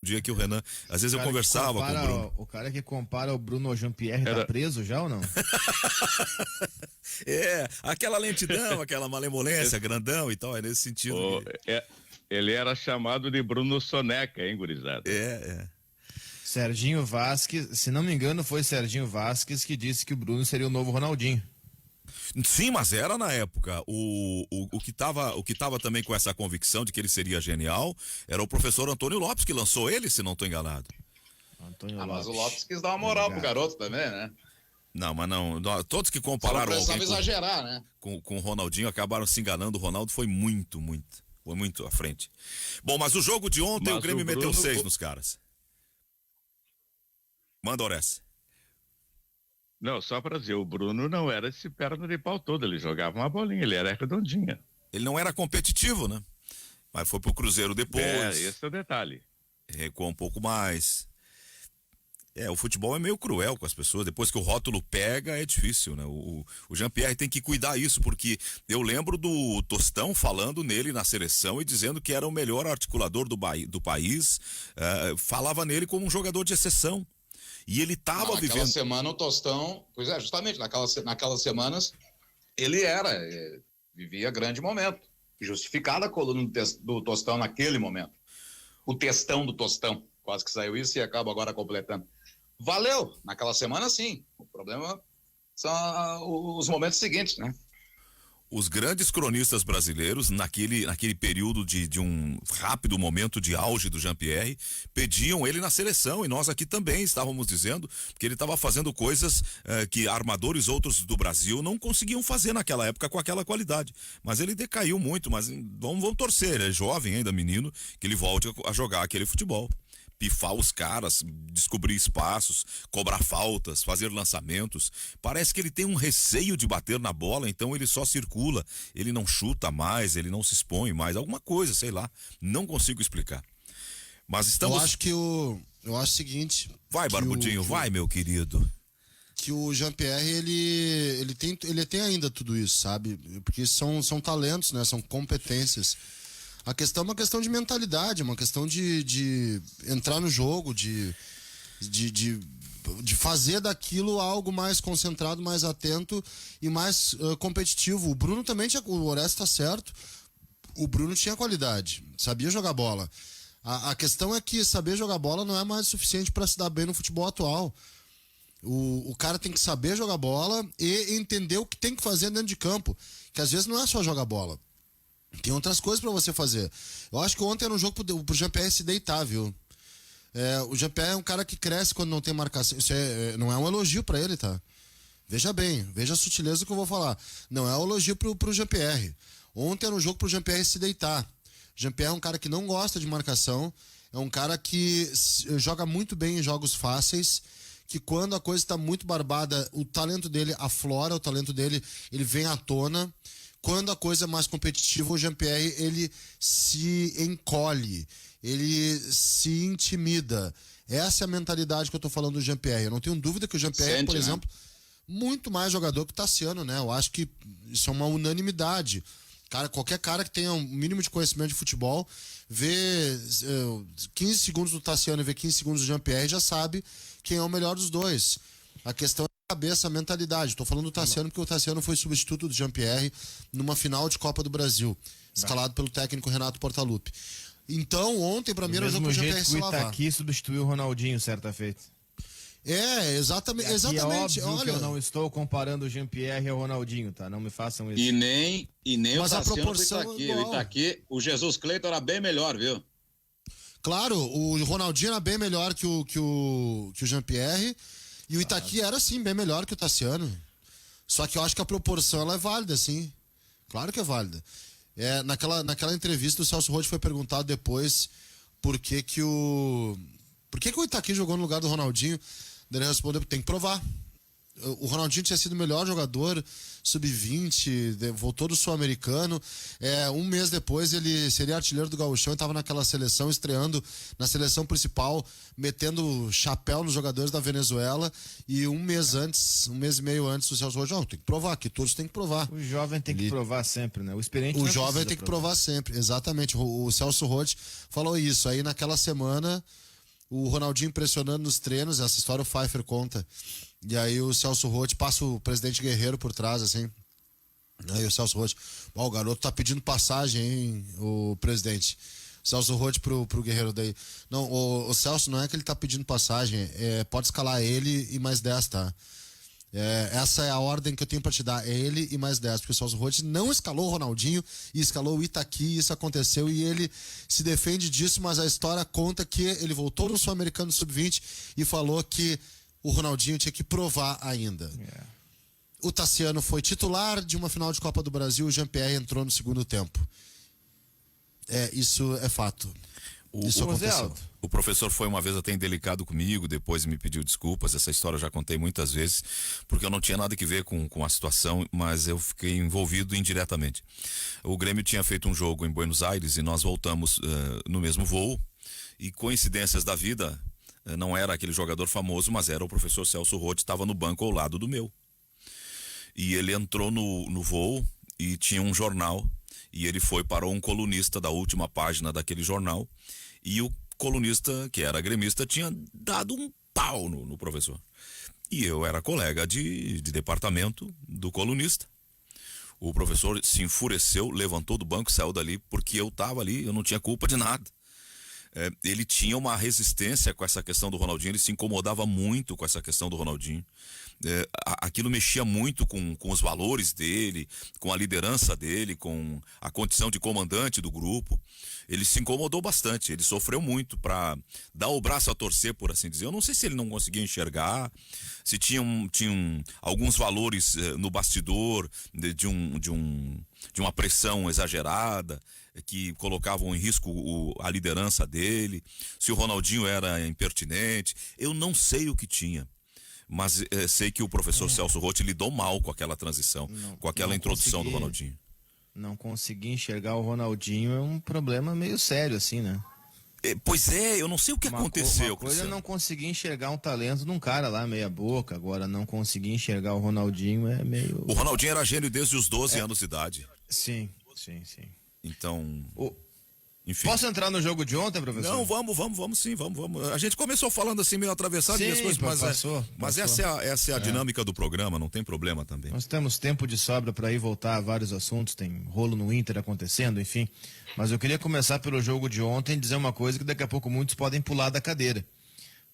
dia que o Renan, às vezes eu conversava com o Bruno. O cara que compara o Bruno ao Jean-Pierre tá preso já ou não? Aquela lentidão, aquela malemolência, grandão e tal, é nesse sentido. Ele era chamado de Bruno Soneca, hein, gurizada? Serginho Vasquez, se não me engano, foi Serginho Vasquez que disse que o Bruno seria o novo Ronaldinho. Sim, mas era na época. O que tava também com essa convicção de que ele seria genial era o professor Antônio Lopes, que lançou ele, se não estou enganado. Mas o Lopes quis dar uma moral pro garoto também, né? Não, mas não. Todos que compararam alguém exagerar, né? Com o Ronaldinho acabaram se enganando. O Ronaldo foi muito à frente. Bom, mas o jogo de ontem, o Grêmio meteu 6 nos caras. Manda, Oreste. Não, só para dizer, o Bruno não era esse perna de pau todo, ele jogava uma bolinha, ele era redondinha. Ele não era competitivo, né? Mas foi pro Cruzeiro depois. Esse é o detalhe. Recuou um pouco mais. O futebol é meio cruel com as pessoas, depois que o rótulo pega é difícil, né? O Jean-Pierre tem que cuidar isso, porque eu lembro do Tostão falando nele na seleção e dizendo que era o melhor articulador do país, falava nele como um jogador de exceção. E ele estava vivendo... Naquela semana o Tostão, justamente naquelas semanas, ele vivia grande momento, justificada a coluna do Tostão naquele momento. O textão do Tostão, quase que saiu isso e acaba agora completando. Valeu, naquela semana sim, o problema são os momentos seguintes, né? Os grandes cronistas brasileiros, naquele período de um rápido momento de auge do Jean-Pierre, pediam ele na seleção, e nós aqui também estávamos dizendo que ele estava fazendo coisas que armadores outros do Brasil não conseguiam fazer naquela época com aquela qualidade. Mas ele decaiu muito, mas vamos torcer, ele é jovem ainda, menino, que ele volte a jogar aquele futebol. Pifar os caras, descobrir espaços, cobrar faltas, fazer lançamentos. Parece que ele tem um receio de bater na bola, então ele só circula, ele não chuta mais, ele não se expõe mais, alguma coisa, sei lá, não consigo explicar. Mas estamos... Eu acho o seguinte... Vai, Barbudinho, vai, meu querido. Que o Jean-Pierre, ele tem ainda tudo isso, sabe? Porque são talentos, né? São competências. A questão é uma questão de mentalidade, uma questão de entrar no jogo, de fazer daquilo algo mais concentrado, mais atento e mais competitivo. O Bruno também tinha, o Oreste tá certo, o Bruno tinha qualidade, sabia jogar bola. A questão é que saber jogar bola não é mais suficiente para se dar bem no futebol atual. O cara tem que saber jogar bola e entender o que tem que fazer dentro de campo, que às vezes não é só jogar bola. Tem outras coisas pra você fazer. Eu acho que ontem era um jogo pro Jean-Pierre se deitar, viu? O Jean-Pierre é um cara que cresce quando não tem marcação. Isso não é um elogio pra ele, tá? Veja bem, veja a sutileza que eu vou falar. Não é um elogio pro Jean-Pierre. Ontem era um jogo pro Jean-Pierre se deitar. Jean-Pierre é um cara que não gosta de marcação, é um cara que joga muito bem em jogos fáceis, que quando a coisa tá muito barbada, o talento dele aflora, o talento dele, ele vem à tona. Quando a coisa é mais competitiva, o Jean-Pierre, ele se encolhe, ele se intimida. Essa é a mentalidade que eu tô falando do Jean-Pierre. Eu não tenho dúvida que o Jean-Pierre, por exemplo, muito mais jogador que o Tassiano, né? Eu acho que isso é uma unanimidade. Cara, qualquer cara que tenha um mínimo de conhecimento de futebol, vê 15 segundos do Tassiano e vê 15 segundos do Jean-Pierre, já sabe quem é o melhor dos dois. A questão é a cabeça, a mentalidade. Tô falando do Tassiano porque o Tassiano foi substituto do Jean-Pierre numa final de Copa do Brasil, escalado pelo técnico Renato Portaluppi. Então, ontem, pra mim, era o jogo que o Jean-Pierre se lavar. O Itaqui substituiu o Ronaldinho, certa feita. Exatamente. É óbvio. Olha, que eu não estou comparando o Jean-Pierre ao Ronaldinho, tá? Não me façam isso. E nem mas o a proporção pro Itaqui. O Itaqui, o Jesus Cleiton era bem melhor, viu? Claro, o Ronaldinho era bem melhor que o Jean-Pierre. E o Itaqui era, sim, bem melhor que o Tassiano. Só que eu acho que a proporção ela é válida, sim. Claro que é válida. Naquela entrevista, o Celso Roth foi perguntado depois por que o Itaqui jogou no lugar do Ronaldinho. Daí ele respondeu, tem que provar. O Ronaldinho tinha sido o melhor jogador sub-20, voltou do Sul-Americano. Um mês depois ele seria artilheiro do Gauchão e estava naquela seleção, estreando na seleção principal, metendo chapéu nos jogadores da Venezuela. E um mês e meio antes, o Celso Roth, tem que provar, que todos têm que provar. O jovem tem que provar sempre, né? O experiente O jovem tem que provar sempre, exatamente. O Celso Roth falou isso. Aí naquela semana o Ronaldinho pressionando nos treinos, essa história o Pfeiffer conta. E aí o Celso Roth passa o presidente Guerreiro por trás, assim. Aí o Celso Roth, o garoto tá pedindo passagem, hein, o presidente. O Celso Roth pro Guerreiro daí. Não, o Celso não é que ele tá pedindo passagem, pode escalar ele e mais 10, tá? Essa é a ordem que eu tenho pra te dar, é ele e mais 10, porque o Celso Roth não escalou o Ronaldinho e escalou o Itaqui, isso aconteceu e ele se defende disso, mas a história conta que ele voltou no Sul-Americano Sub-20 e falou que o Ronaldinho tinha que provar ainda. O Tassiano foi titular de uma final de Copa do Brasil, o Jean-Pierre entrou no segundo tempo. Isso é fato. Isso aconteceu. O professor foi uma vez até indelicado comigo, depois me pediu desculpas, essa história eu já contei muitas vezes, porque eu não tinha nada que ver com a situação, mas eu fiquei envolvido indiretamente. O Grêmio tinha feito um jogo em Buenos Aires e nós voltamos no mesmo voo, e coincidências da vida, não era aquele jogador famoso, mas era o professor Celso Roth, estava no banco ao lado do meu. E ele entrou no voo e tinha um jornal, e ele foi para um colunista da última página daquele jornal, e o colunista, que era gremista, tinha dado um pau no professor. E eu era colega de departamento do colunista. O professor se enfureceu, levantou do banco, saiu dali, porque eu estava ali, eu não tinha culpa de nada. Ele tinha uma resistência com essa questão do Ronaldinho, ele se incomodava muito com essa questão do Ronaldinho. Aquilo mexia muito com os valores dele, com a liderança dele, com a condição de comandante do grupo. Ele se incomodou bastante, ele sofreu muito para dar o braço a torcer, por assim dizer. Eu não sei se ele não conseguia enxergar, se tinham alguns valores no bastidor de uma pressão exagerada, que colocavam em risco a liderança dele, se o Ronaldinho era impertinente. Eu não sei o que tinha, mas sei que o professor Celso Roth lidou mal com aquela transição, com aquela introdução do Ronaldinho. Não conseguir enxergar o Ronaldinho é um problema meio sério, assim, né? Pois é, eu não sei o que aconteceu. Uma coisa é não conseguir enxergar um talento de um cara lá, meia boca. Agora, não conseguir enxergar o Ronaldinho é meio... O Ronaldinho era gênio desde os 12 anos de idade. Sim. Então... Enfim. Posso entrar no jogo de ontem, professor? Não, vamos sim. A gente começou falando assim meio atravessado, sim, as coisas, passou. Essa é a dinâmica do programa, não tem problema também. Nós temos tempo de sobra para ir voltar a vários assuntos, tem rolo no Inter acontecendo, enfim. Mas eu queria começar pelo jogo de ontem e dizer uma coisa que daqui a pouco muitos podem pular da cadeira.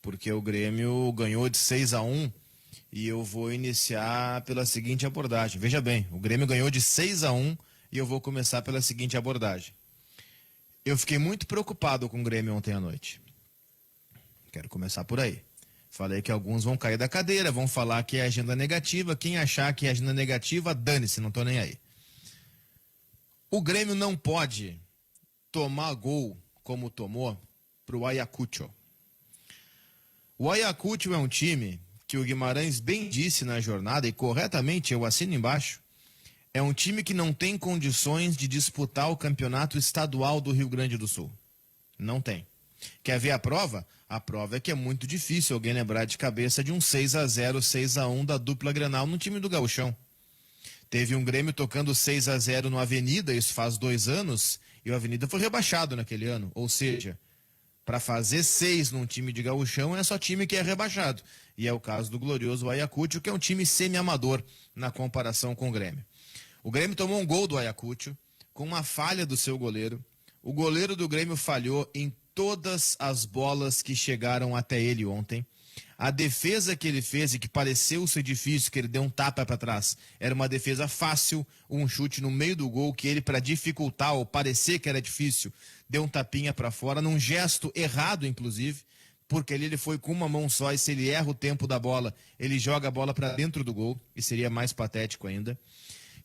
Porque o Grêmio ganhou de 6-1 e eu vou iniciar pela seguinte abordagem. Veja bem, o Grêmio ganhou de 6-1 e eu vou começar pela seguinte abordagem. Eu fiquei muito preocupado com o Grêmio ontem à noite. Quero começar por aí. Falei que alguns vão cair da cadeira, vão falar que é agenda negativa. Quem achar que é agenda negativa, dane-se, não tô nem aí. O Grêmio não pode tomar gol como tomou pro Ayacucho. O Ayacucho é um time que o Guimarães bem disse na jornada, e corretamente eu assino embaixo, é um time que não tem condições de disputar o campeonato estadual do Rio Grande do Sul. Não tem. Quer ver a prova? A prova é que é muito difícil alguém lembrar de cabeça de um 6-0, 6-1 da dupla Grenal no time do Gauchão. Teve um Grêmio tocando 6-0 no Avenida, isso faz 2 anos, e o Avenida foi rebaixado naquele ano. Ou seja, para fazer 6 num time de Gauchão é só time que é rebaixado. E é o caso do glorioso Ayacucho, que é um time semi-amador na comparação com o Grêmio. O Grêmio tomou um gol do Ayacucho com uma falha do seu goleiro. O goleiro do Grêmio falhou em todas as bolas que chegaram até ele ontem. A defesa que ele fez e que pareceu ser difícil, que ele deu um tapa para trás, era uma defesa fácil, um chute no meio do gol que ele, para dificultar ou parecer que era difícil, deu um tapinha para fora, num gesto errado, inclusive, porque ele foi com uma mão só e se ele erra o tempo da bola, ele joga a bola para dentro do gol e seria mais patético ainda.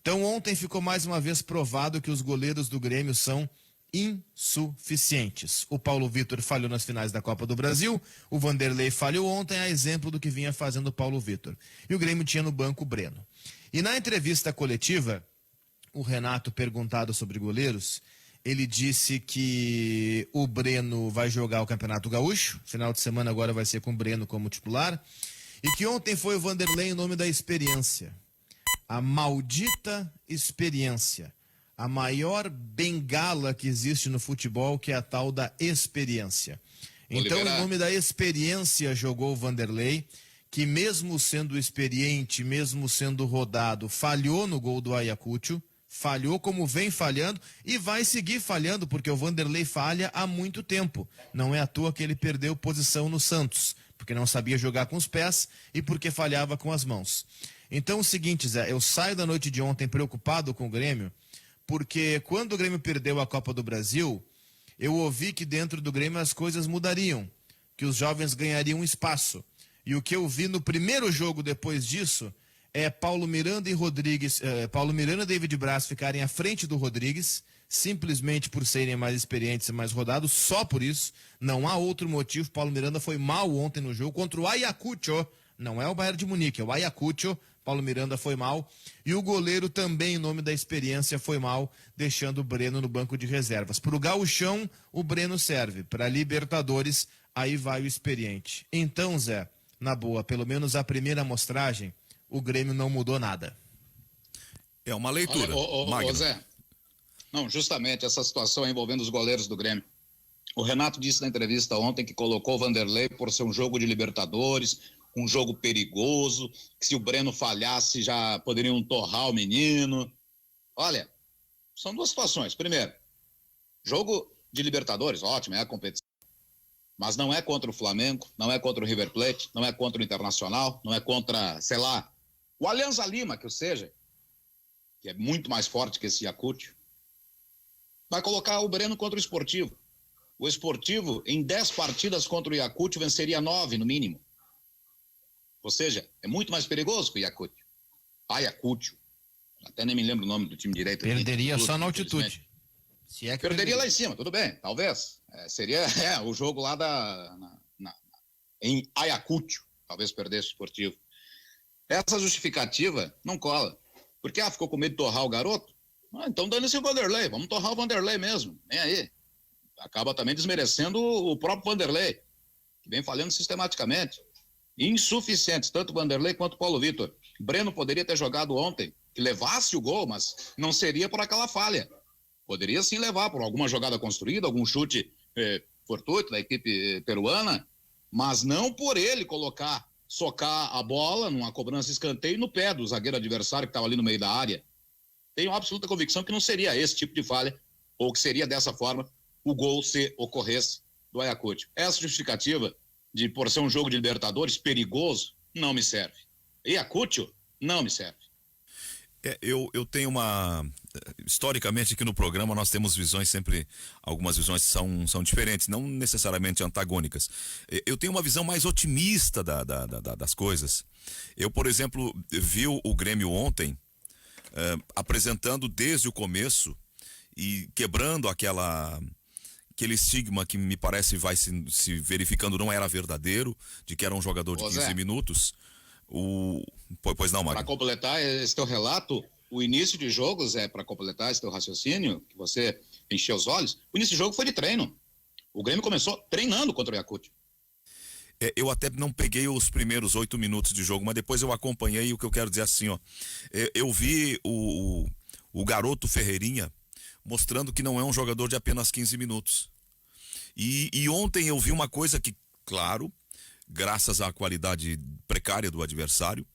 Então ontem ficou mais uma vez provado que os goleiros do Grêmio são insuficientes. O Paulo Vitor falhou nas finais da Copa do Brasil, o Vanderlei falhou ontem, a exemplo do que vinha fazendo o Paulo Vitor. E o Grêmio tinha no banco o Breno. E na entrevista coletiva, o Renato, perguntado sobre goleiros, ele disse que o Breno vai jogar o Campeonato Gaúcho, final de semana agora vai ser com o Breno como titular, e que ontem foi o Vanderlei em nome da experiência. A maldita experiência. A maior bengala que existe no futebol, que é a tal da experiência. Então, Oliveira... em nome da experiência, jogou o Vanderlei, que mesmo sendo experiente, mesmo sendo rodado, falhou no gol do Ayacucho, falhou como vem falhando e vai seguir falhando, porque o Vanderlei falha há muito tempo. Não é à toa que ele perdeu posição no Santos, porque não sabia jogar com os pés e porque falhava com as mãos. Então, o seguinte, Zé, eu saio da noite de ontem preocupado com o Grêmio, porque quando o Grêmio perdeu a Copa do Brasil, eu ouvi que dentro do Grêmio as coisas mudariam, que os jovens ganhariam espaço. E o que eu vi no primeiro jogo depois disso é Paulo Miranda e David Braz ficarem à frente do Rodrigues, simplesmente por serem mais experientes e mais rodados, só por isso. Não há outro motivo. Paulo Miranda foi mal ontem no jogo contra o Ayacucho, não é o Bayern de Munique, é o Ayacucho. Paulo Miranda foi mal. E o goleiro também, em nome da experiência, foi mal, deixando o Breno no banco de reservas. Para o Gauchão, o Breno serve. Para Libertadores, aí vai o experiente. Então, Zé, na boa, pelo menos a primeira amostragem, o Grêmio não mudou nada. É uma leitura. Olha, Zé, não, justamente essa situação envolvendo os goleiros do Grêmio. O Renato disse na entrevista ontem que colocou o Vanderlei por ser um jogo de Libertadores, um jogo perigoso, que se o Breno falhasse já poderiam torrar o menino. Olha, são duas situações. Primeiro, jogo de Libertadores, ótimo, é a competição. Mas não é contra o Flamengo, não é contra o River Plate, não é contra o Internacional, não é contra, sei lá, o Alianza Lima, que seja, que é muito mais forte que esse Ayacucho. Vai colocar o Breno contra o Sportivo. O Sportivo, em 10 partidas contra o Ayacucho, venceria 9 no mínimo. Ou seja, é muito mais perigoso que o Ayacucho. Ayacucho. Até nem me lembro o nome do time direito. Perderia só na altitude. Se é que perderia lá em cima, tudo bem, talvez. Seria o jogo lá em Ayacucho. Talvez perdesse o Sportivo. Essa justificativa não cola. Porque ficou com medo de torrar o garoto? Então dane-se o Vanderlei. Vamos torrar o Vanderlei mesmo. Nem aí. Acaba também desmerecendo o próprio Vanderlei, que vem falhando sistematicamente. Insuficientes, tanto o Vanderlei quanto o Paulo Vitor. Breno poderia ter jogado ontem, que levasse o gol, mas não seria por aquela falha. Poderia sim levar por alguma jogada construída, algum chute fortuito da equipe peruana, mas não por ele socar a bola numa cobrança escanteio no pé do zagueiro adversário que estava ali no meio da área. Tenho absoluta convicção que não seria esse tipo de falha, ou que seria dessa forma o gol se ocorresse do Ayacucho. Essa justificativa de por ser um jogo de Libertadores perigoso, não me serve. Ayacucho, não me serve. Eu tenho historicamente aqui no programa nós temos visões sempre, algumas visões são diferentes, não necessariamente antagônicas. Eu tenho uma visão mais otimista das coisas. Eu, por exemplo, vi o Grêmio ontem apresentando desde o começo e quebrando aquele estigma que me parece vai se verificando não era verdadeiro, de que era um jogador de 15 minutos. Pois não, Mário. Para completar esse teu relato, o início de jogos, para completar esse teu raciocínio, que você encheu os olhos, o início de jogo foi de treino. O Grêmio começou treinando contra o Ayacucho. Eu até não peguei os primeiros 8 minutos de jogo, mas depois eu acompanhei. E o que eu quero dizer assim, eu vi o garoto Ferreirinha mostrando que não é um jogador de apenas 15 minutos. E ontem eu vi uma coisa que, claro, graças à qualidade precária do adversário,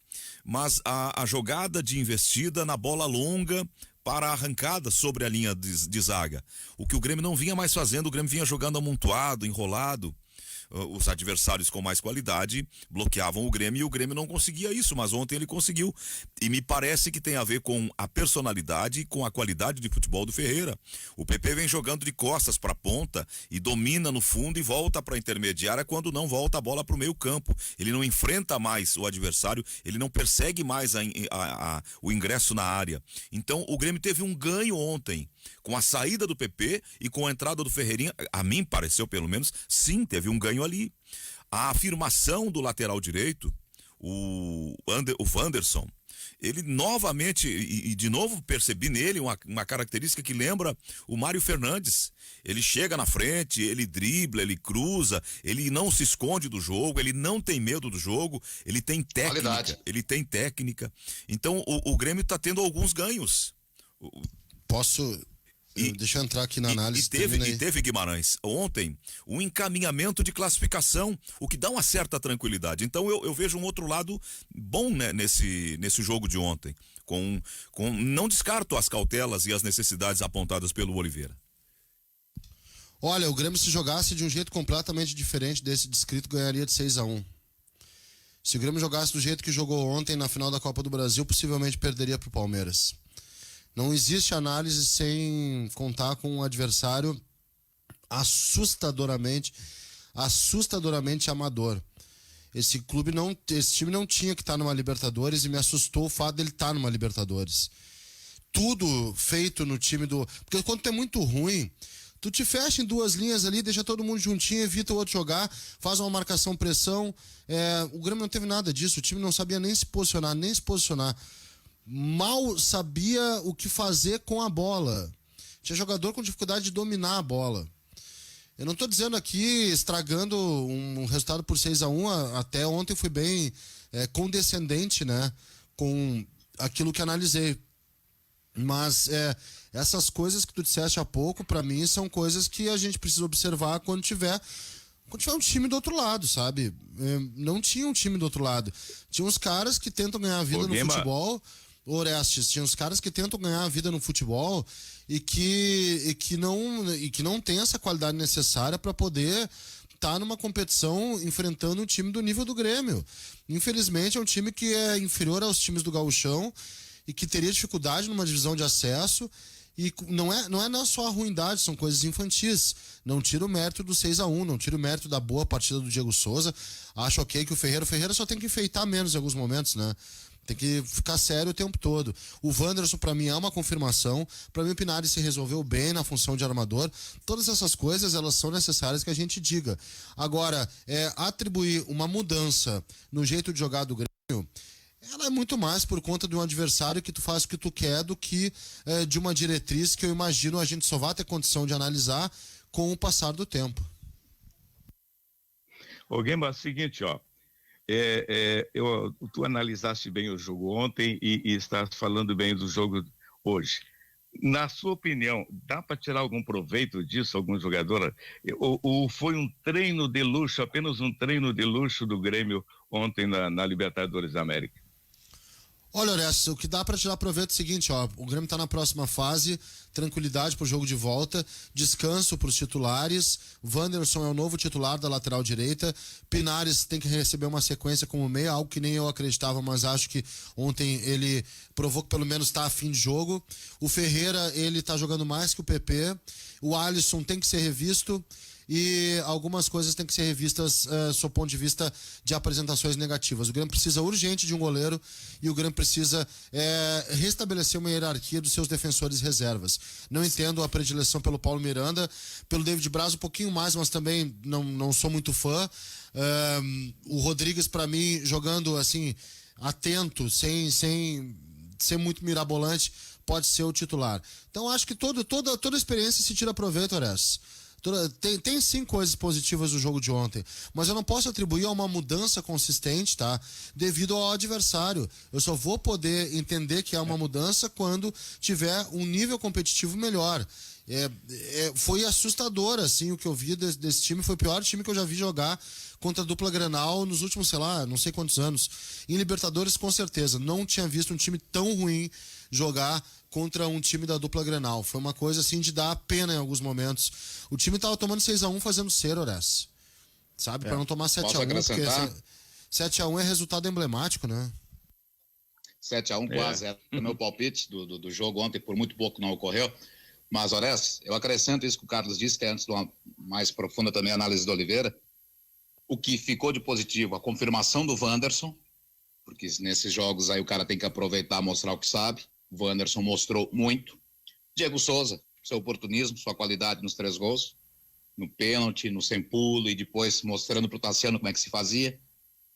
mas a jogada de investida na bola longa para a arrancada sobre a linha de zaga. O que o Grêmio não vinha mais fazendo, o Grêmio vinha jogando amontoado, enrolado. Os adversários com mais qualidade bloqueavam o Grêmio e o Grêmio não conseguia isso, mas ontem ele conseguiu. E me parece que tem a ver com a personalidade e com a qualidade de futebol do Ferreira. O PP vem jogando de costas para a ponta e domina no fundo e volta para a intermediária quando não volta a bola para o meio campo. Ele não enfrenta mais o adversário, ele não persegue mais o ingresso na área. Então o Grêmio teve um ganho ontem com a saída do PP e com a entrada do Ferreirinha. A mim pareceu, pelo menos, sim, teve um ganho ali. A afirmação do lateral direito, o Wanderson, ele novamente, e de novo percebi nele uma característica que lembra o Mário Fernandes. Ele chega na frente, ele dribla, ele cruza, ele não se esconde do jogo, ele não tem medo do jogo, ele tem técnica. Então o Grêmio está tendo alguns ganhos. Posso deixa eu entrar aqui na análise. E teve, Guimarães, ontem, um encaminhamento de classificação, o que dá uma certa tranquilidade. Então eu vejo um outro lado bom, né, nesse jogo de ontem. Não descarto as cautelas e as necessidades apontadas pelo Oliveira. Olha, o Grêmio, se jogasse de um jeito completamente diferente desse descrito, ganharia de 6-1. Se o Grêmio jogasse do jeito que jogou ontem na final da Copa do Brasil, possivelmente perderia para o Palmeiras. Não existe análise sem contar com um adversário assustadoramente amador. Esse time não tinha que estar numa Libertadores, e me assustou o fato dele estar numa Libertadores. Tudo feito no time do... Porque quando tu é muito ruim, tu te fecha em duas linhas ali, deixa todo mundo juntinho, evita o outro jogar, faz uma marcação-pressão. O Grêmio não teve nada disso, o time não sabia nem se posicionar. Mal sabia o que fazer com a bola. Tinha jogador com dificuldade de dominar a bola. Eu não estou dizendo aqui, estragando um resultado por 6-1, até ontem fui bem condescendente, né, com aquilo que analisei. Mas essas coisas que tu disseste há pouco, para mim, são coisas que a gente precisa observar quando tiver um time do outro lado, sabe? Não tinha um time do outro lado. Tinha uns caras que tentam ganhar a vida no futebol... Orestes, tinha uns caras que tentam ganhar a vida no futebol e que não tem essa qualidade necessária para poder estar numa competição enfrentando um time do nível do Grêmio. Infelizmente é um time que é inferior aos times do Gauchão e que teria dificuldade numa divisão de acesso, e não é só a ruindade, são coisas infantis. Não tira o mérito do 6-1, não tira o mérito da boa partida do Diego Souza. Acho ok que o Ferreira só tem que enfeitar menos em alguns momentos, né? Tem que ficar sério o tempo todo. O Wanderson, para mim, é uma confirmação. Para mim, o Pinares se resolveu bem na função de armador. Todas essas coisas, elas são necessárias que a gente diga. Agora, atribuir uma mudança no jeito de jogar do Grêmio, ela é muito mais por conta de um adversário que tu faz o que tu quer do que de uma diretriz que eu imagino a gente só vai ter condição de analisar com o passar do tempo. Ô, Guemba, é o seguinte, ó. Tu analisaste bem o jogo ontem e estás falando bem do jogo hoje. Na sua opinião, dá para tirar algum proveito disso, algum jogador? Ou foi um treino de luxo, apenas um treino de luxo do Grêmio ontem na Libertadores da América? Olha, Orestes, o que dá para tirar proveito é o seguinte, ó, o Grêmio tá na próxima fase, tranquilidade pro jogo de volta, descanso pros titulares, Wanderson é o novo titular da lateral direita, Pinares tem que receber uma sequência como meia, algo que nem eu acreditava, mas acho que ontem ele provou que pelo menos tá a fim de jogo. O Ferreira, ele tá jogando mais que o PP, o Alisson tem que ser revisto, e algumas coisas têm que ser revistas sob o ponto de vista de apresentações negativas. O Grêmio precisa urgente de um goleiro e o Grêmio precisa restabelecer uma hierarquia dos seus defensores reservas. Não entendo a predileção pelo Paulo Miranda, pelo David Braz um pouquinho mais, mas também não sou muito fã. O Rodrigues, para mim, jogando assim, atento, sem ser muito mirabolante, pode ser o titular. Então acho que toda experiência se tira proveito, Orestes. Tem sim coisas positivas do jogo de ontem, mas eu não posso atribuir a uma mudança consistente, tá? Devido ao adversário. Eu só vou poder entender que é uma mudança quando tiver um nível competitivo melhor. Foi assustador, assim, o que eu vi desse time. Foi o pior time que eu já vi jogar contra a dupla Grenal nos últimos, sei lá, não sei quantos anos. Em Libertadores, com certeza. Não tinha visto um time tão ruim jogar contra um time da dupla Grenal. Foi uma coisa assim de dar pena em alguns momentos. O time tava tomando 6-1 fazendo cera, Horácio. Sabe? Para não tomar 7-1, porque 7-1 é resultado emblemático, né? 7-1 quase é o meu palpite do jogo ontem, por muito pouco não ocorreu. Mas, Horácio, eu acrescento isso que o Carlos disse, que é antes de uma mais profunda também análise do Oliveira. O que ficou de positivo, a confirmação do Wanderson, porque nesses jogos aí o cara tem que aproveitar, mostrar o que sabe. O Wanderson mostrou muito. Diego Souza, seu oportunismo, sua qualidade nos 3 gols, no pênalti, no sem pulo, e depois mostrando para o Tassiano como é que se fazia.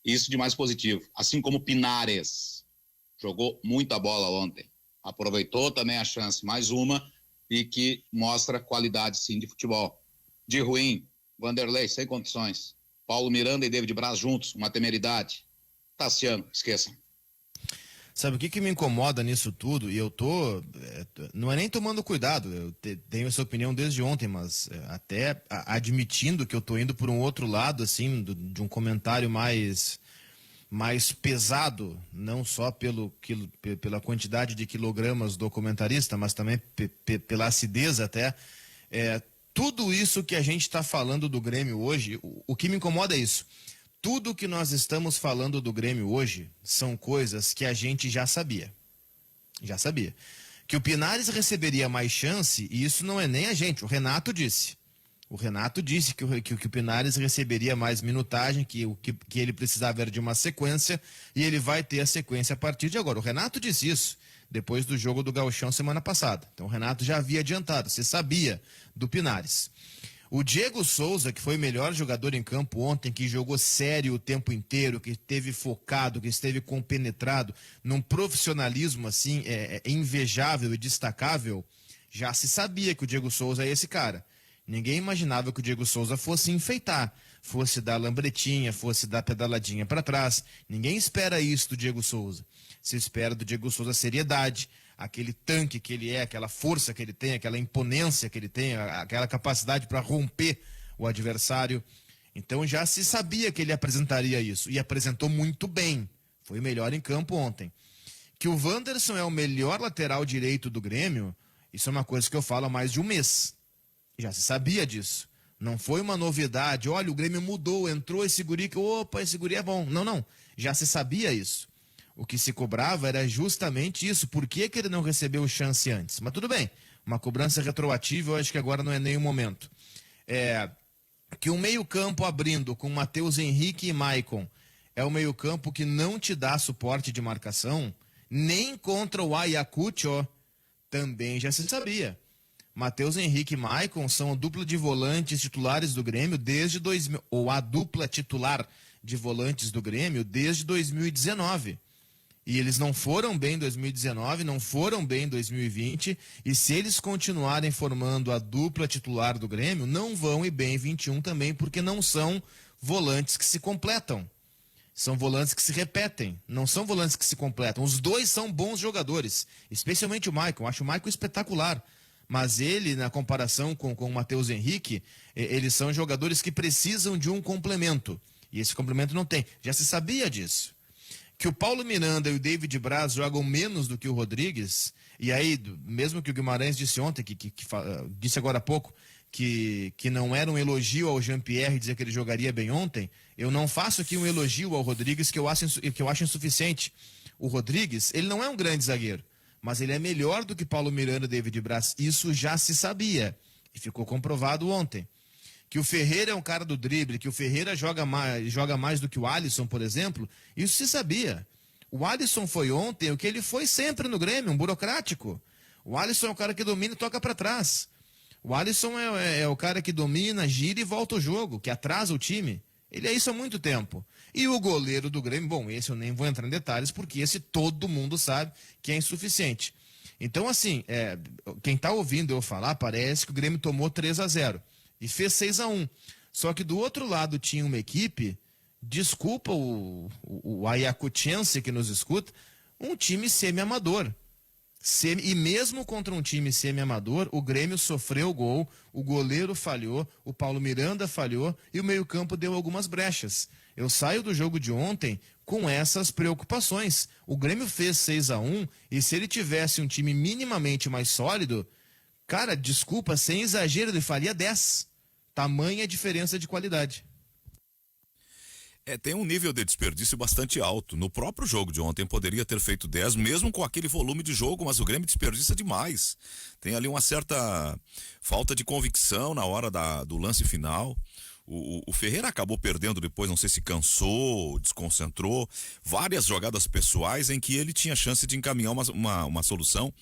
Isso de mais positivo. Assim como Pinares, jogou muita bola ontem. Aproveitou também a chance, mais uma, e que mostra qualidade sim de futebol. De ruim, Vanderlei, sem condições. Paulo Miranda e David Braz juntos, uma temeridade. Tassiano, esqueçam. Sabe o que me incomoda nisso tudo? E eu não é nem tomando cuidado, eu tenho essa opinião desde ontem, mas até admitindo que eu tô indo por um outro lado, assim, de um comentário mais pesado, não só pela quantidade de quilogramas do comentarista, mas também pela acidez até. Tudo isso que a gente está falando do Grêmio hoje, o que me incomoda é isso. Tudo que nós estamos falando do Grêmio hoje são coisas que a gente já sabia. Já sabia. Que o Pinares receberia mais chance, e isso não é nem a gente, o Renato disse. O Renato disse que o Pinares receberia mais minutagem, que ele precisava era de uma sequência, e ele vai ter a sequência a partir de agora. O Renato disse isso depois do jogo do Gauchão semana passada. Então o Renato já havia adiantado, você sabia do Pinares. O Diego Souza, que foi o melhor jogador em campo ontem, que jogou sério o tempo inteiro, que esteve focado, que esteve compenetrado, num profissionalismo assim invejável e destacável, já se sabia que o Diego Souza é esse cara. Ninguém imaginava que o Diego Souza fosse enfeitar, fosse dar lambretinha, fosse dar pedaladinha para trás. Ninguém espera isso do Diego Souza. Se espera do Diego Souza seriedade, aquele tanque que ele é, aquela força que ele tem, aquela imponência que ele tem, aquela capacidade para romper o adversário. Então já se sabia que ele apresentaria isso, e apresentou muito bem. Foi o melhor em campo ontem. Que o Wanderson é o melhor lateral direito do Grêmio, isso é uma coisa que eu falo há mais de um mês. Já se sabia disso. Não foi uma novidade. Olha, o Grêmio mudou, entrou esse guri que, opa, esse guri é bom. Não, não. Já se sabia isso. O que se cobrava era justamente isso. Por que ele não recebeu chance antes? Mas tudo bem. Uma cobrança retroativa, eu acho que agora não é nem o momento. Que um meio-campo abrindo com Matheus Henrique e Maicon é o meio-campo que não te dá suporte de marcação, nem contra o Ayacucho, também já se sabia. Matheus Henrique e Maicon são a dupla de volantes titulares do Grêmio desde 2000, ou a dupla titular de volantes do Grêmio desde 2019. E eles não foram bem em 2019, não foram bem em 2020, e se eles continuarem formando a dupla titular do Grêmio, não vão ir bem em 21 também, porque não são volantes que se completam. São volantes que se repetem, não são volantes que se completam. Os dois são bons jogadores, especialmente o Maicon. Acho o Maicon espetacular. Mas ele, na comparação com o Matheus Henrique, eles são jogadores que precisam de um complemento. E esse complemento não tem. Já se sabia disso. Que o Paulo Miranda e o David Braz jogam menos do que o Rodrigues, e aí, mesmo que o Guimarães disse ontem, disse agora há pouco, que não era um elogio ao Jean-Pierre dizer que ele jogaria bem ontem, eu não faço aqui um elogio ao Rodrigues que eu acho insuficiente. O Rodrigues, ele não é um grande zagueiro, mas ele é melhor do que Paulo Miranda e David Braz. Isso já se sabia, e ficou comprovado ontem. Que o Ferreira é um cara do drible, que o Ferreira joga mais do que o Alisson, por exemplo, isso se sabia. O Alisson foi ontem o que ele foi sempre no Grêmio, um burocrático. O Alisson é o cara que domina e toca para trás. O Alisson é o cara que domina, gira e volta o jogo, que atrasa o time. Ele é isso há muito tempo. E o goleiro do Grêmio, bom, esse eu nem vou entrar em detalhes, porque esse todo mundo sabe que é insuficiente. Então, assim, quem está ouvindo eu falar, parece que o Grêmio tomou 3-0. E fez 6-1. Só que do outro lado tinha uma equipe, desculpa o ayacuchense que nos escuta, um time semi-amador. E mesmo contra um time semi-amador, o Grêmio sofreu gol, o goleiro falhou, o Paulo Miranda falhou e o meio-campo deu algumas brechas. Eu saio do jogo de ontem com essas preocupações. O Grêmio fez 6-1 e se ele tivesse um time minimamente mais sólido, cara, desculpa, sem exagero, ele faria 10. Tamanha diferença de qualidade. Tem um nível de desperdício bastante alto. No próprio jogo de ontem poderia ter feito 10, mesmo com aquele volume de jogo, mas o Grêmio desperdiça demais. Tem ali uma certa falta de convicção na hora do lance final. O Ferreira acabou perdendo depois, não sei se cansou, desconcentrou, várias jogadas pessoais em que ele tinha chance de encaminhar uma solução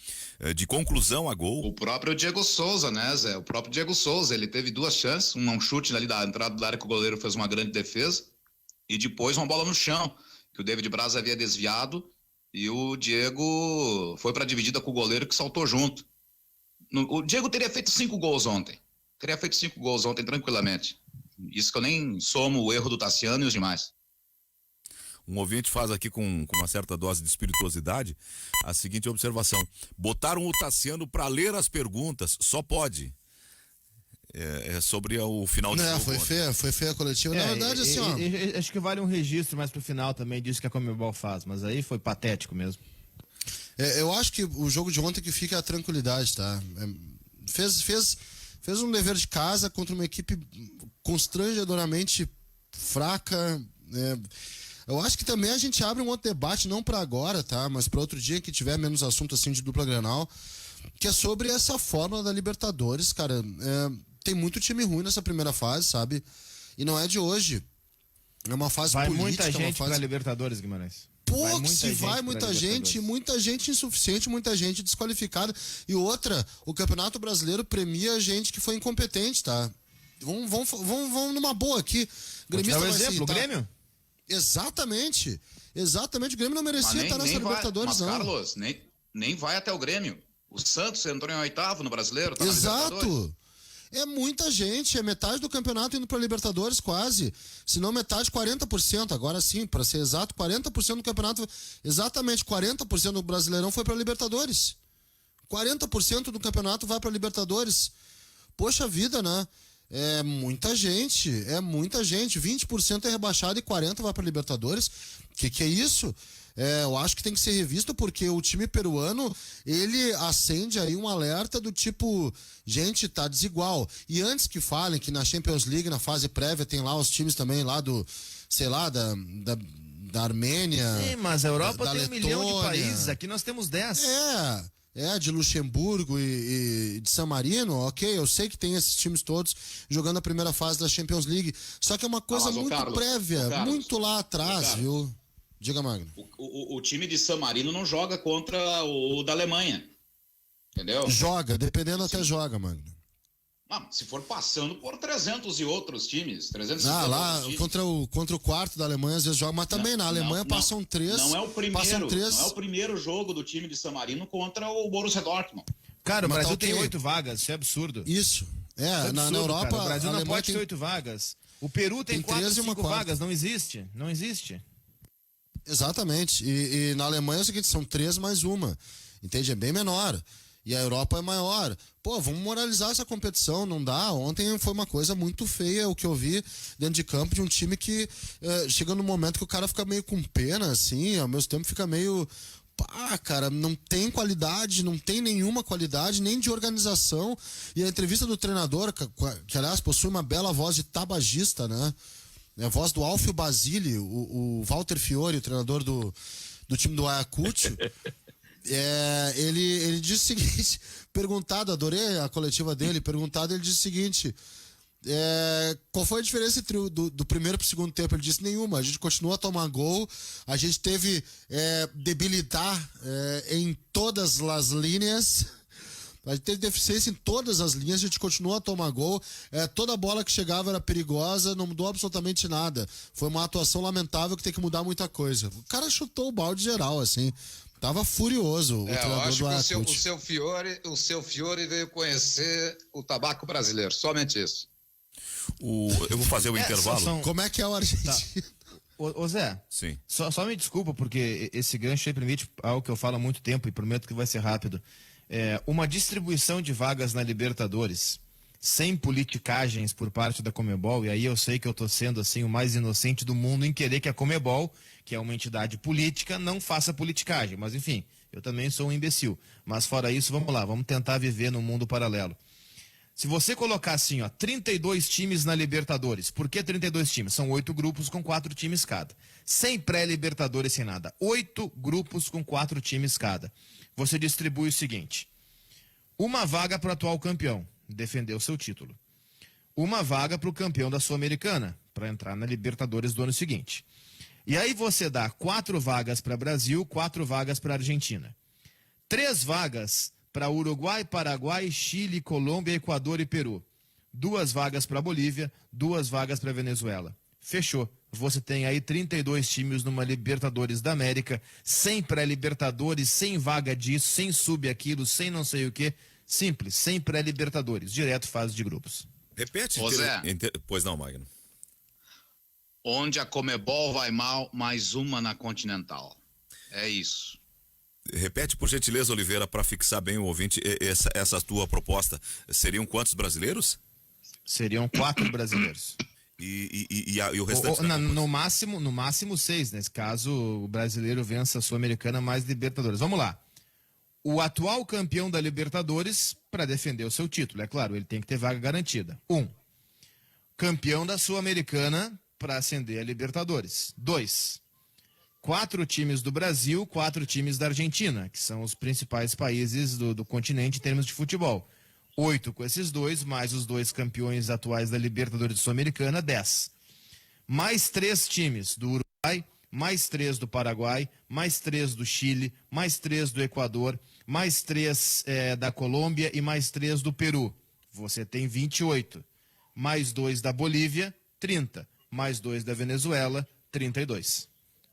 de conclusão a gol. O próprio Diego Souza, né, Zé? O próprio Diego Souza, ele teve duas chances, um chute ali da entrada da área que o goleiro fez uma grande defesa e depois uma bola no chão, que o David Braz havia desviado e o Diego foi para a dividida com o goleiro que saltou junto. O Diego teria feito 5 gols ontem. Tranquilamente. Isso que eu nem somo o erro do Tassiano e os demais. Um ouvinte faz aqui com uma certa dose de espirituosidade a seguinte observação: botaram o Tassiano para ler as perguntas, só pode. É sobre o final de jogo. Foi feia a coletiva. Na verdade, assim, ó. Acho que vale um registro mais pro final também disso que a Conmebol faz, mas aí foi patético mesmo. Eu acho que o jogo de ontem que fica é a tranquilidade, tá? Fez um dever de casa contra uma equipe constrangedoramente fraca. Eu acho que também a gente abre um outro debate, não para agora, tá? Mas para outro dia que tiver menos assunto assim de dupla Grenal, que é sobre essa fórmula da Libertadores, cara. Tem muito time ruim nessa primeira fase, sabe? E não é de hoje. É uma fase vai política. Muita gente pra Libertadores, Guimarães. Vai muita gente insuficiente, muita gente desqualificada. E outra, o Campeonato Brasileiro premia gente que foi incompetente, tá? Vamos numa boa aqui. Gremista vai exemplo, o Grêmio? Exatamente, o Grêmio não merecia estar nessa Libertadores, não. Carlos, nem vai até o Grêmio. O Santos entrou em 8º no Brasileiro, tá? Exato. É muita gente, é metade do campeonato indo para Libertadores quase. Se não metade, 40%. Agora sim, para ser exato, 40% do campeonato, exatamente 40% do Brasileirão foi para Libertadores. 40% do campeonato vai para Libertadores. Poxa vida, né? É muita gente. 20% é rebaixado e 40% vai para Libertadores. Que é isso? Eu acho que tem que ser revisto porque o time peruano, ele acende aí um alerta do tipo, gente, tá desigual. E antes que falem que na Champions League, na fase prévia, tem lá os times também lá do, sei lá, da Armênia. Sim, mas a Europa da tem Letônia. 1 milhão de países, aqui nós temos 10. De Luxemburgo e de San Marino, ok, eu sei que tem esses times todos jogando a primeira fase da Champions League, só que é uma coisa muito prévia, muito lá atrás, viu? Diga, Magno. O time de San Marino não joga contra o da Alemanha. Entendeu? Joga, dependendo até joga, Magno. Se for passando por 300 e outros times, 350 lá outros times. Contra o quarto da Alemanha às vezes joga, mas também na Alemanha passam 3. Não é o primeiro jogo do time de San Marino contra o Borussia Dortmund. Cara, o Brasil tem 8 vagas, isso é absurdo. Isso. Absurdo, na Europa, cara. O Brasil não pode ter 8 vagas. O Peru tem 4, 5 vagas, não existe. Exatamente. E na Alemanha é o seguinte, são 3 mais 1. Entende? É bem menor. E a Europa é maior. Pô, vamos moralizar essa competição, não dá? Ontem foi uma coisa muito feia o que eu vi dentro de campo de um time que chega num momento que o cara fica meio com pena, assim, ao mesmo tempo fica meio... cara, não tem qualidade, não tem nenhuma qualidade, nem de organização. E a entrevista do treinador, que aliás possui uma bela voz de tabagista, né? É a voz do Alfio Basile, o Walter Fiore, o treinador do time do Ayacucho. Ele disse o seguinte, perguntado, adorei a coletiva dele, perguntado, ele disse o seguinte, qual foi a diferença entre do primeiro pro segundo tempo? Ele disse nenhuma, a gente continua a tomar gol, a gente teve debilitar em todas as linhas, a gente teve deficiência em todas as linhas, a gente continua a tomar gol, toda bola que chegava era perigosa, não mudou absolutamente nada, foi uma atuação lamentável que tem que mudar muita coisa. O cara chutou o balde geral, assim. Tava furioso o treinador do Ayacucho. Eu acho que o seu Fiore veio conhecer o tabaco brasileiro, somente isso. Eu vou fazer o intervalo. Como é que é o argentino? Tá. Ô Zé, sim. Só me desculpa, porque esse gancho aí permite algo que eu falo há muito tempo e prometo que vai ser rápido. Uma distribuição de vagas na Libertadores sem politicagens por parte da Conmebol, e aí eu sei que eu tô sendo assim o mais inocente do mundo em querer que a Conmebol, que é uma entidade política, não faça politicagem, mas enfim, eu também sou um imbecil, mas fora isso, vamos lá, vamos tentar viver num mundo paralelo. Se você colocar assim, 32 times na Libertadores, por que 32 times? São 8 grupos com 4 times cada, sem pré-Libertadores, sem nada, 8 grupos com 4 times cada. Você distribui o seguinte, uma vaga para o atual campeão, defender o seu título. Uma vaga para o campeão da Sul-Americana, para entrar na Libertadores do ano seguinte. E aí você dá 4 vagas para Brasil, 4 vagas para Argentina. 3 vagas para Uruguai, Paraguai, Chile, Colômbia, Equador e Peru. 2 vagas para Bolívia, 2 vagas para Venezuela. Fechou. Você tem aí 32 times numa Libertadores da América, sem pré-Libertadores, sem vaga disso, sem sub aquilo, sem não sei o quê. Simples, sem pré-Libertadores, direto fase de grupos. Repete. Ô, Zé. Pois não, Magno. onde a Comebol vai mal, mais uma na Continental. É isso. Repete, por gentileza, Oliveira, para fixar bem o ouvinte, essa tua proposta. Seriam quantos brasileiros? Seriam 4 brasileiros. E o restante? No máximo 6. Nesse caso, o brasileiro vença a Sul-Americana mais Libertadores. Vamos lá. O atual campeão da Libertadores, para defender o seu título, é claro, ele tem que ter vaga garantida. 1. Campeão da Sul-Americana para ascender a Libertadores. 2. 4 times do Brasil, 4 times da Argentina, que são os principais países do continente em termos de futebol. 8 com esses 2, mais os 2 campeões atuais da Libertadores Sul-Americana, 10. Mais 3 times do Uruguai, mais 3 do Paraguai, mais 3 do Chile, mais 3 do Equador, mais 3 da Colômbia e mais 3 do Peru. Você tem 28. Mais 2 da Bolívia, 30. Mais 2 da Venezuela, 32.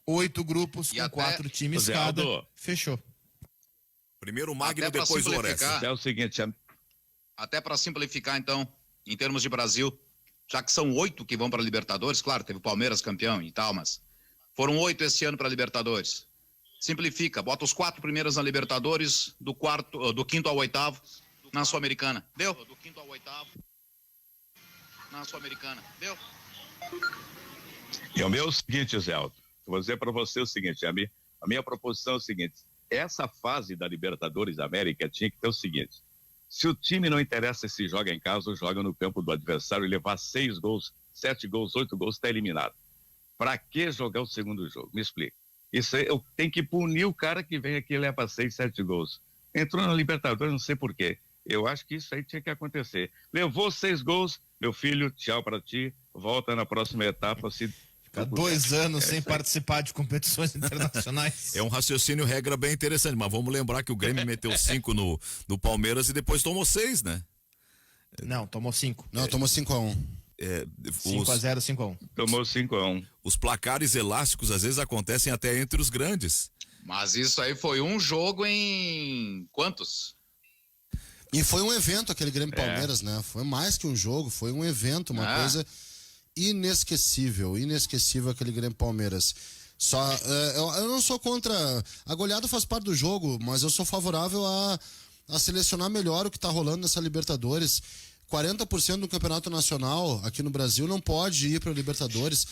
8 grupos com 4 times cada. Fechou. Primeiro o Magno, depois o Orestes. É o seguinte, até para simplificar, então, em termos de Brasil, já que são 8 que vão para a Libertadores, claro, teve o Palmeiras campeão e tal, mas foram 8 esse ano para a Libertadores. Simplifica, bota os 4 primeiros na Libertadores, do 5º ao 8º na Sul-Americana. Deu? Do 5º ao 8º na Sul-Americana. Deu? E o meu é o seguinte, Zé Aldo, vou dizer para você o seguinte, a minha proposição é o seguinte, essa fase da Libertadores da América tinha que ter o seguinte, se o time não interessa se joga em casa ou joga no campo do adversário e levar 6 gols, 7 gols, 8 gols, está eliminado. Para que jogar o segundo jogo? Me explica. Isso aí, eu tenho que punir o cara que vem aqui e leva 6, 7 gols. Entrou na Libertadores, não sei porquê. Eu acho que isso aí tinha que acontecer. Levou 6 gols, meu filho, tchau para ti, volta na próxima etapa. Fica 2 anos sem participar de competições internacionais. É um raciocínio regra bem interessante, mas vamos lembrar que o Grêmio meteu 5 no Palmeiras e depois tomou 6, né? Não, tomou 5. Não, tomou 5-1. 5-0, 5-1. Tomou 5-1. Os placares elásticos às vezes acontecem até entre os grandes. Mas isso aí foi um jogo em quantos? E foi um evento aquele Grêmio Palmeiras, né? Foi mais que um jogo, foi um evento, uma coisa inesquecível aquele Grêmio Palmeiras. Só, eu não sou contra, a goleada faz parte do jogo, mas eu sou favorável a selecionar melhor o que tá rolando nessa Libertadores. 40% do campeonato nacional aqui no Brasil não pode ir para Libertadores.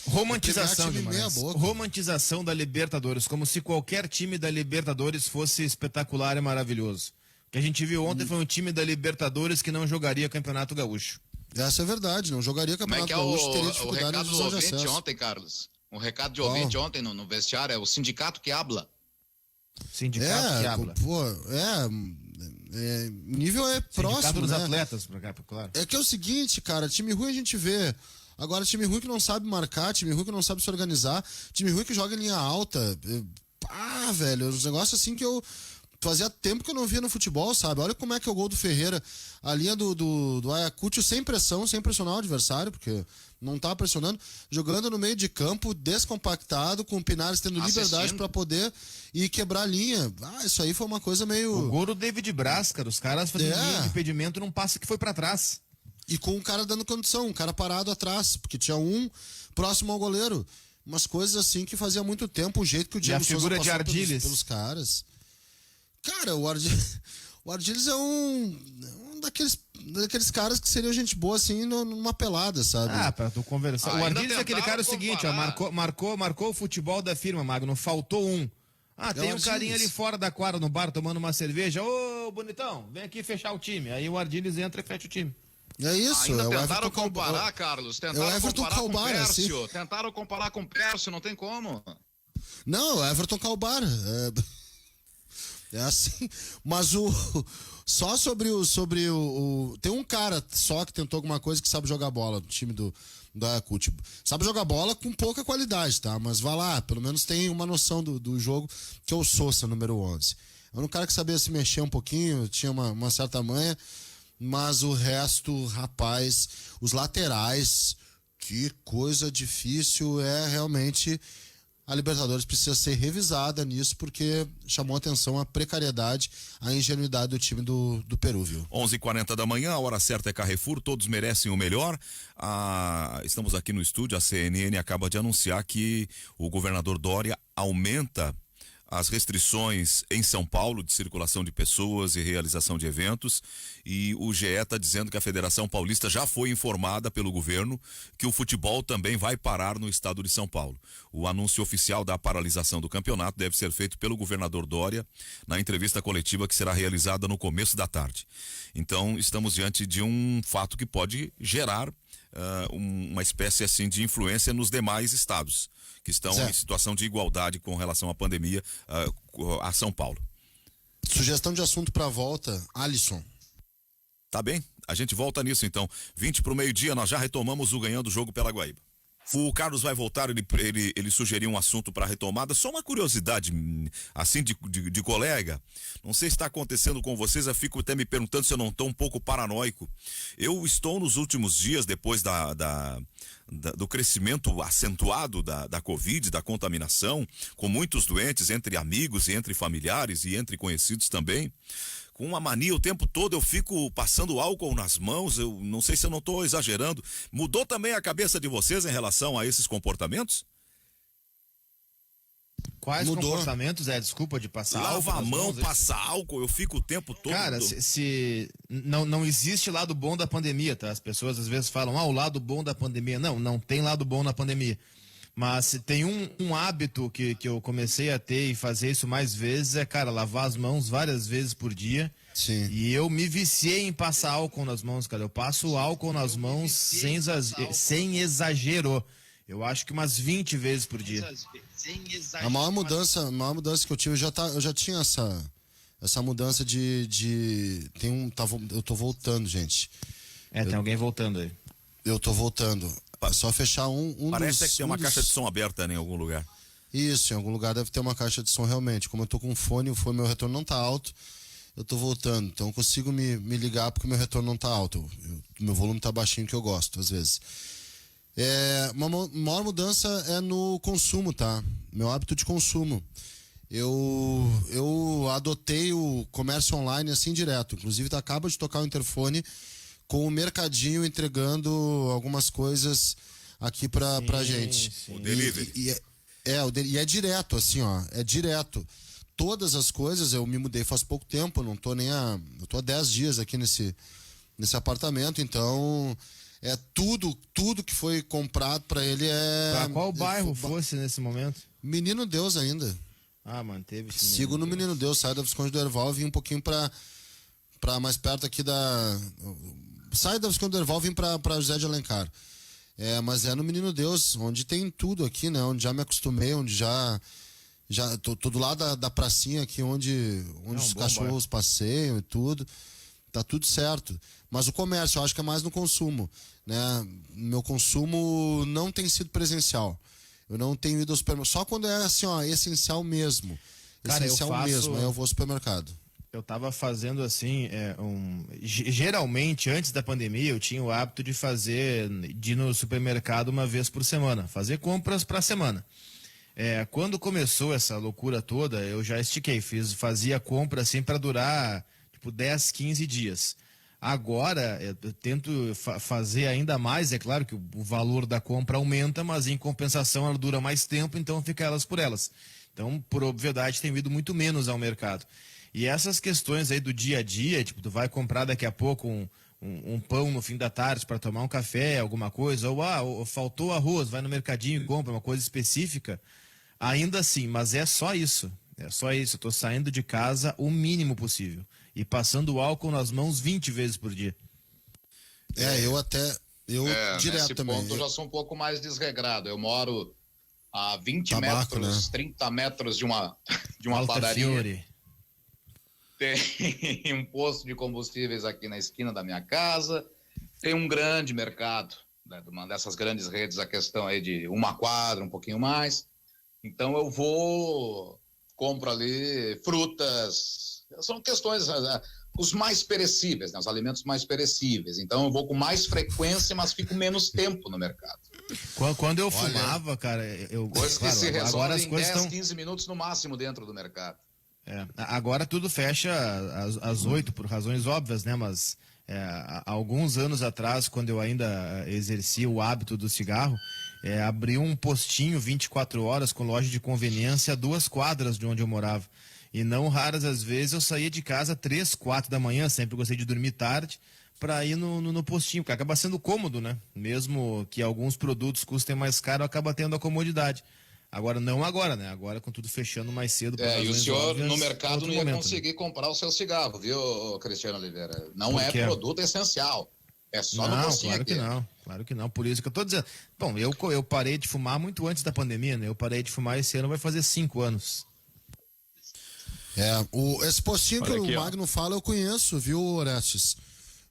Romantização da Libertadores, como se qualquer time da Libertadores fosse espetacular e maravilhoso. O que a gente viu ontem foi um time da Libertadores que não jogaria Campeonato Gaúcho. Essa é verdade, não jogaria Campeonato Gaúcho, teria dificuldade o recado de do acesso. ouvinte ontem, Carlos. Um recado de ouvinte ontem no vestiário é o sindicato que habla. Sindicato que habla. Nível é próximo, Sindicato dos né? atletas, claro. É que é o seguinte, cara, time ruim a gente vê. Agora, time ruim que não sabe marcar, time ruim que não sabe se organizar, time ruim que joga em linha alta. Velho, os negócios assim que eu fazia tempo que eu não via no futebol, sabe? Olha como é que é o gol do Ferreira. A linha do Ayacucho sem pressão, sem pressionar o adversário, porque não tá pressionando, jogando no meio de campo, descompactado, com o Pinares tendo liberdade para poder ir quebrar a linha. Isso aí foi uma coisa meio... O gol do David Braz, cara, os caras fazendo linha de impedimento num passe que foi para trás. E com um cara dando condição, um cara parado atrás, porque tinha um próximo ao goleiro. Umas coisas assim que fazia muito tempo, o jeito que o Diego Souza passou de Ardiles pelos caras. Cara, o Ardiles é um daqueles caras que seria gente boa assim numa pelada, sabe? Pra tu conversar. O Ardiles é aquele cara o seguinte, marcou o futebol da firma, Magno, faltou um. Tem um carinha ali fora da quadra no bar tomando uma cerveja. Ô, bonitão, vem aqui fechar o time. Aí o Ardiles entra e fecha o time. É isso. Ainda tentaram comparar, Carlos. Tentaram comparar com o Pércio. Assim. Tentaram comparar com o Pércio, não tem como. Não, o Everton Calbar. É assim. Mas só sobre o. Tem um cara só que tentou alguma coisa que sabe jogar bola no time do Ayacucho. Sabe jogar bola com pouca qualidade, tá? Mas vai lá, pelo menos tem uma noção do jogo, que é o Sousa, número 11. Era um cara que sabia se mexer um pouquinho, tinha uma certa manha. Mas o resto, rapaz, os laterais, que coisa difícil é realmente a Libertadores precisa ser revisada nisso, porque chamou atenção a precariedade, a ingenuidade do time do Peru, viu? 11h40 da manhã, a hora certa é Carrefour, todos merecem o melhor. Estamos aqui no estúdio, a CNN acaba de anunciar que o governador Dória aumenta as restrições em São Paulo de circulação de pessoas e realização de eventos, e o GE está dizendo que a Federação Paulista já foi informada pelo governo que o futebol também vai parar no estado de São Paulo. O anúncio oficial da paralisação do campeonato deve ser feito pelo governador Dória na entrevista coletiva que será realizada no começo da tarde. Então, estamos diante de um fato que pode gerar uma espécie assim de influência nos demais estados que estão em situação de igualdade com relação à pandemia a São Paulo. Sugestão de assunto para a volta, Alisson. Tá bem, a gente volta nisso então. 20 para o meio-dia, nós já retomamos o Ganhando o Jogo pela Guaíba. O Carlos vai voltar, ele sugeriu um assunto para retomada. Só uma curiosidade, assim, de colega. Não sei se está acontecendo com vocês, eu fico até me perguntando se eu não estou um pouco paranoico. Eu estou nos últimos dias, depois do crescimento acentuado da Covid, da contaminação, com muitos doentes entre amigos e entre familiares e entre conhecidos também, com uma mania o tempo todo, eu fico passando álcool nas mãos. Eu não sei se eu não estou exagerando. Mudou também a cabeça de vocês em relação a esses comportamentos? Quais comportamentos? Desculpa de passar álcool. Lava a mão, passar álcool, eu fico o tempo todo. Cara, se não existe lado bom da pandemia, tá? As pessoas às vezes falam, o lado bom da pandemia. Não tem lado bom na pandemia. Mas tem um hábito que eu comecei a ter e fazer isso mais vezes, lavar as mãos várias vezes por dia. Sim. E eu me viciei em passar álcool nas mãos, cara. Eu passo álcool nas mãos sem exagero. Eu acho que umas 20 vezes por dia. A maior mudança que eu tive, eu já tinha essa mudança eu tô voltando, gente. Tem alguém voltando aí. Eu tô voltando. É só fechar Parece que tem uma caixa de som aberta, né, em algum lugar. Isso, em algum lugar deve ter uma caixa de som realmente. Como eu tô com fone, meu retorno não tá alto, eu tô voltando. Então eu consigo me ligar porque meu retorno não tá alto. Meu volume tá baixinho, que eu gosto, às vezes. Uma maior mudança é no consumo, tá? Meu hábito de consumo. Eu adotei o comércio online assim direto. Inclusive, acaba de tocar o interfone com o Mercadinho entregando algumas coisas aqui pra gente. Sim. O delivery. E é direto, assim, ó. É direto. Todas as coisas, eu me mudei faz pouco tempo, eu tô há 10 dias aqui nesse apartamento, então tudo que foi comprado pra ele Pra qual bairro fosse nesse momento? Menino Deus ainda. Manteve. Sigo no Menino Deus, saio da Visconde do Herval e vim um pouquinho pra mais perto aqui saio da Visconde do Herval e vim pra José de Alencar. Mas no Menino Deus, onde tem tudo aqui, né? Onde já me acostumei, onde já tô do lado da pracinha aqui, onde os cachorros passeiam e tudo. Tá tudo certo. Mas o comércio, eu acho que é mais no consumo, né? Meu consumo não tem sido presencial. Eu não tenho ido ao supermercado. Só quando é assim, ó, essencial mesmo. Cara, mesmo, aí eu vou ao supermercado. Eu tava fazendo assim, geralmente, antes da pandemia, eu tinha o hábito de ir no supermercado uma vez por semana, fazer compras pra semana. Quando começou essa loucura toda, eu já estiquei, fazia compra assim pra durar, 10, 15 dias. Agora, eu tento fazer ainda mais, é claro que o valor da compra aumenta, mas em compensação ela dura mais tempo, então fica elas por elas. Então, por obviedade, tenho ido muito menos ao mercado. E essas questões aí do dia a dia, tu vai comprar daqui a pouco um pão no fim da tarde para tomar um café, alguma coisa, ou faltou arroz, vai no mercadinho e compra uma coisa específica, ainda assim, mas é só isso. Eu tô saindo de casa o mínimo possível e passando álcool nas mãos 20 vezes por dia. Eu direto nesse também. Ponto eu já sou um pouco mais desregrado. Eu moro a 20 Tabaco, metros, né? 30 metros de uma Alta padaria. Fiore. Tem um posto de combustíveis aqui na esquina da minha casa. Tem um grande mercado, né, de uma dessas grandes redes, a questão aí de uma quadra, um pouquinho mais. Então eu compro ali frutas, são questões, os mais perecíveis, né, os alimentos mais perecíveis. Então eu vou com mais frequência, mas fico menos tempo no mercado. Quando eu Olha, fumava, cara, Coisa que claro, se agora resolve as em coisas 10, estão. 15 minutos no máximo dentro do mercado. Agora tudo fecha às 8, por razões óbvias, né? Mas há alguns anos atrás, quando eu ainda exercia o hábito do cigarro, abri um postinho 24 horas com loja de conveniência a 2 quadras de onde eu morava. E não raras as vezes eu saía de casa 3, 4 da manhã, sempre gostei de dormir tarde, para ir no postinho, porque acaba sendo cômodo, né? Mesmo que alguns produtos custem mais caro, acaba tendo a comodidade. Agora, não agora, né? Agora com tudo fechando mais cedo. Por E o razões senhor óbvias, no mercado outro não ia momento, né? conseguir comprar o seu cigarro, viu, Cristiano Oliveira? Não Por é quê? produto essencial. É só no Não, postinho claro aqui. que não, claro que não. Por isso que eu tô dizendo. Bom, eu parei de fumar muito antes da pandemia, né? Eu parei de fumar esse ano, vai fazer 5 anos. Esse postinho Olha que aqui, o ó. Magno fala, eu conheço, viu, Orestes?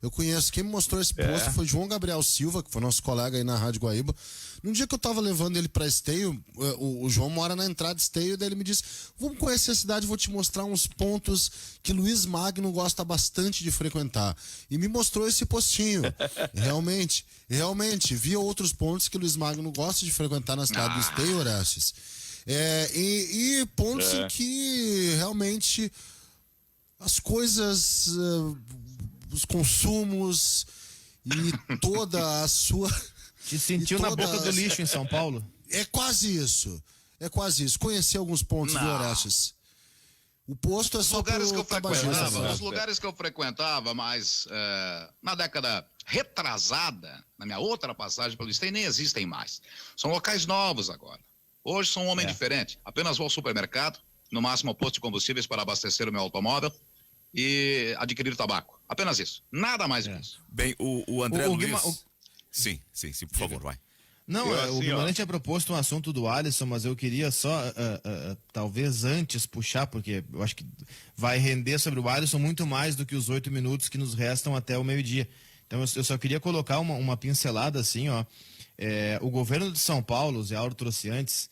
Eu conheço. Quem me mostrou esse posto foi João Gabriel Silva, que foi nosso colega aí na Rádio Guaíba. Num dia que eu tava levando ele pra Esteio, o João mora na entrada de Esteio, daí ele me disse: vamos conhecer a cidade, vou te mostrar uns pontos que Luiz Magno gosta bastante de frequentar. E me mostrou esse postinho. Realmente, vi outros pontos que Luiz Magno gosta de frequentar na cidade do Esteio, Orestes. E pontos em que realmente as coisas, os consumos e toda a sua... Te sentiu na boca do lixo em São Paulo? É quase isso. Conheci alguns pontos do Orestes. O posto é só Lugares que eu tabagista, frequentava, né? os lugares que eu frequentava, mas na década retrasada, na minha outra passagem pelo Esteio, nem existem mais. São locais novos agora. Hoje sou um homem diferente. Apenas vou ao supermercado, no máximo ao posto de combustíveis para abastecer o meu automóvel e adquirir tabaco. Apenas isso. Nada mais do que isso. Bem, o André Luiz... Guima- Sim, por favor, vai. Não, Eu, o assim, Guimarães tinha proposto um assunto do Alisson, mas eu queria só, talvez antes puxar, porque eu acho que vai render sobre o Alisson muito mais do que os 8 minutos que nos restam até o meio-dia. Então eu só queria colocar uma pincelada assim, ó. O governo de São Paulo, o Zé Auro trouxe antes,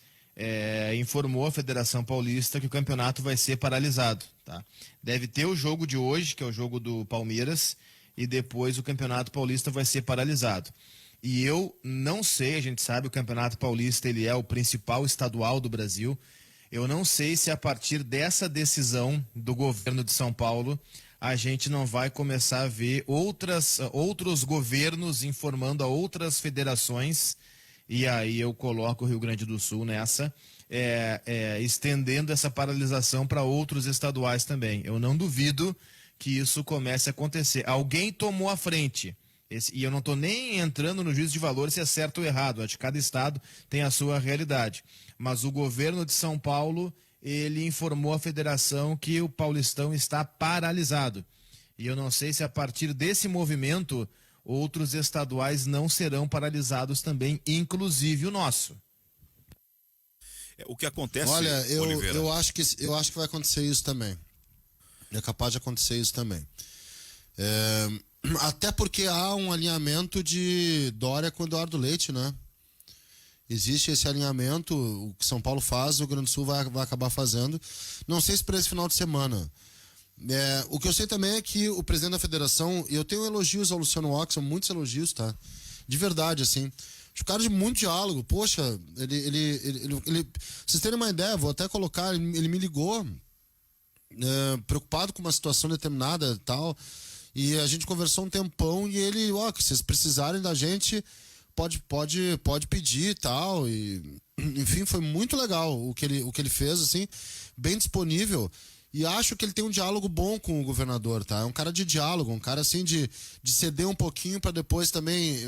informou a Federação Paulista que o campeonato vai ser paralisado, tá? Deve ter o jogo de hoje, que é o jogo do Palmeiras, e depois o Campeonato Paulista vai ser paralisado. E eu não sei, a gente sabe, o Campeonato Paulista ele é o principal estadual do Brasil. Eu não sei se a partir dessa decisão do governo de São Paulo a gente não vai começar a ver outros governos informando a outras federações, e aí eu coloco o Rio Grande do Sul nessa, estendendo essa paralisação para outros estaduais também. Eu não duvido que isso comece a acontecer. Alguém tomou a frente. E eu não estou nem entrando no juízo de valor se é certo ou errado. Acho que cada estado tem a sua realidade. Mas o governo de São Paulo, ele informou a federação que o Paulistão está paralisado. E eu não sei se a partir desse movimento, outros estaduais não serão paralisados também, inclusive o nosso. O que acontece, Olha, Oliveira? eu acho que vai acontecer isso também. É capaz de acontecer isso também. Até porque há um alinhamento de Dória com Eduardo Leite, né? Existe esse alinhamento, o que São Paulo faz, o Rio Grande do Sul vai acabar fazendo. Não sei se para esse final de semana. O que eu sei também é que o presidente da federação, e eu tenho elogios ao Luciano Oxman, muitos elogios, tá? De verdade, assim. Os caras de muito diálogo. Poxa, vocês terem uma ideia, vou até colocar, ele me ligou, preocupado com uma situação determinada e tal, e a gente conversou um tempão e ele, que vocês precisarem da gente, pode pedir e tal, e enfim, foi muito legal o que ele fez, assim, bem disponível, e acho que ele tem um diálogo bom com o governador, tá? É um cara de diálogo, um cara assim de ceder um pouquinho para depois também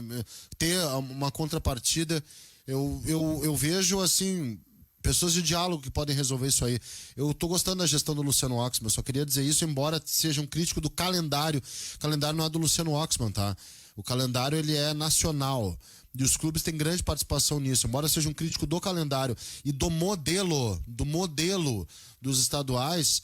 ter uma contrapartida. Eu vejo assim pessoas de diálogo que podem resolver isso aí. Eu tô gostando da gestão do Luciano Oxman, só queria dizer isso, embora seja um crítico do calendário. O calendário não é do Luciano Oxman, tá? O calendário, ele é nacional. E os clubes têm grande participação nisso. Embora seja um crítico do calendário e do modelo dos estaduais,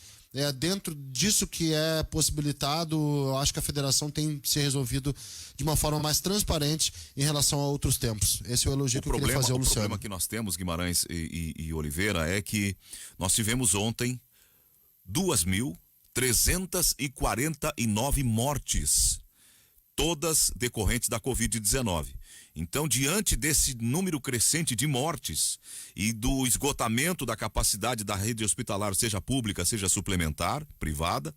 dentro disso que é possibilitado, eu acho que a federação tem que ser resolvido de uma forma mais transparente em relação a outros tempos. Esse é o elogio que eu queria fazer ao Luciano. O problema que nós temos, Guimarães e Oliveira, é que nós tivemos ontem 2.349 mortes, todas decorrentes da Covid-19. Então, diante desse número crescente de mortes e do esgotamento da capacidade da rede hospitalar, seja pública, seja suplementar, privada,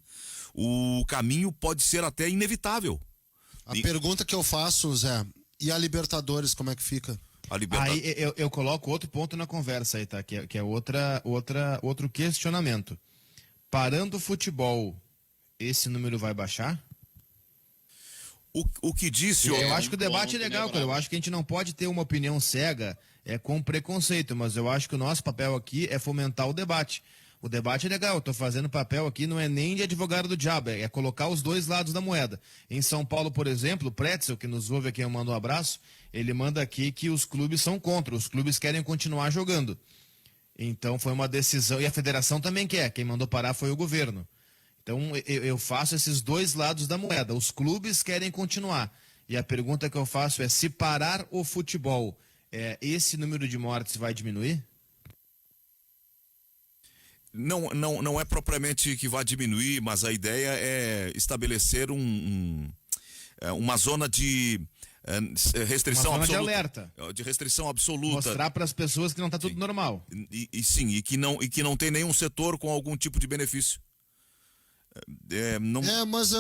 o caminho pode ser até inevitável. A pergunta que eu faço, Zé, e a Libertadores, como é que fica? Aí eu coloco outro ponto na conversa aí, tá? Que é outro questionamento. Parando o futebol, esse número vai baixar? O que disse... Eu acho que o debate é legal, cara. Eu acho que a gente não pode ter uma opinião cega com preconceito, mas eu acho que o nosso papel aqui é fomentar o debate. O debate é legal, eu tô fazendo papel aqui, não é nem de advogado do diabo, é colocar os dois lados da moeda. Em São Paulo, por exemplo, o Pretzel, que nos ouve aqui, eu mando um abraço, ele manda aqui que os clubes são contra, os clubes querem continuar jogando. Então foi uma decisão, e a federação também quer, quem mandou parar foi o governo. Então eu faço esses dois lados da moeda, os clubes querem continuar. E a pergunta que eu faço é, se parar o futebol, esse número de mortes vai diminuir? Não é propriamente que vai diminuir, mas a ideia é estabelecer uma zona de restrição uma zona absoluta. de alerta. De restrição absoluta. Mostrar para as pessoas que não está tudo normal. E que não tem nenhum setor com algum tipo de benefício. Mas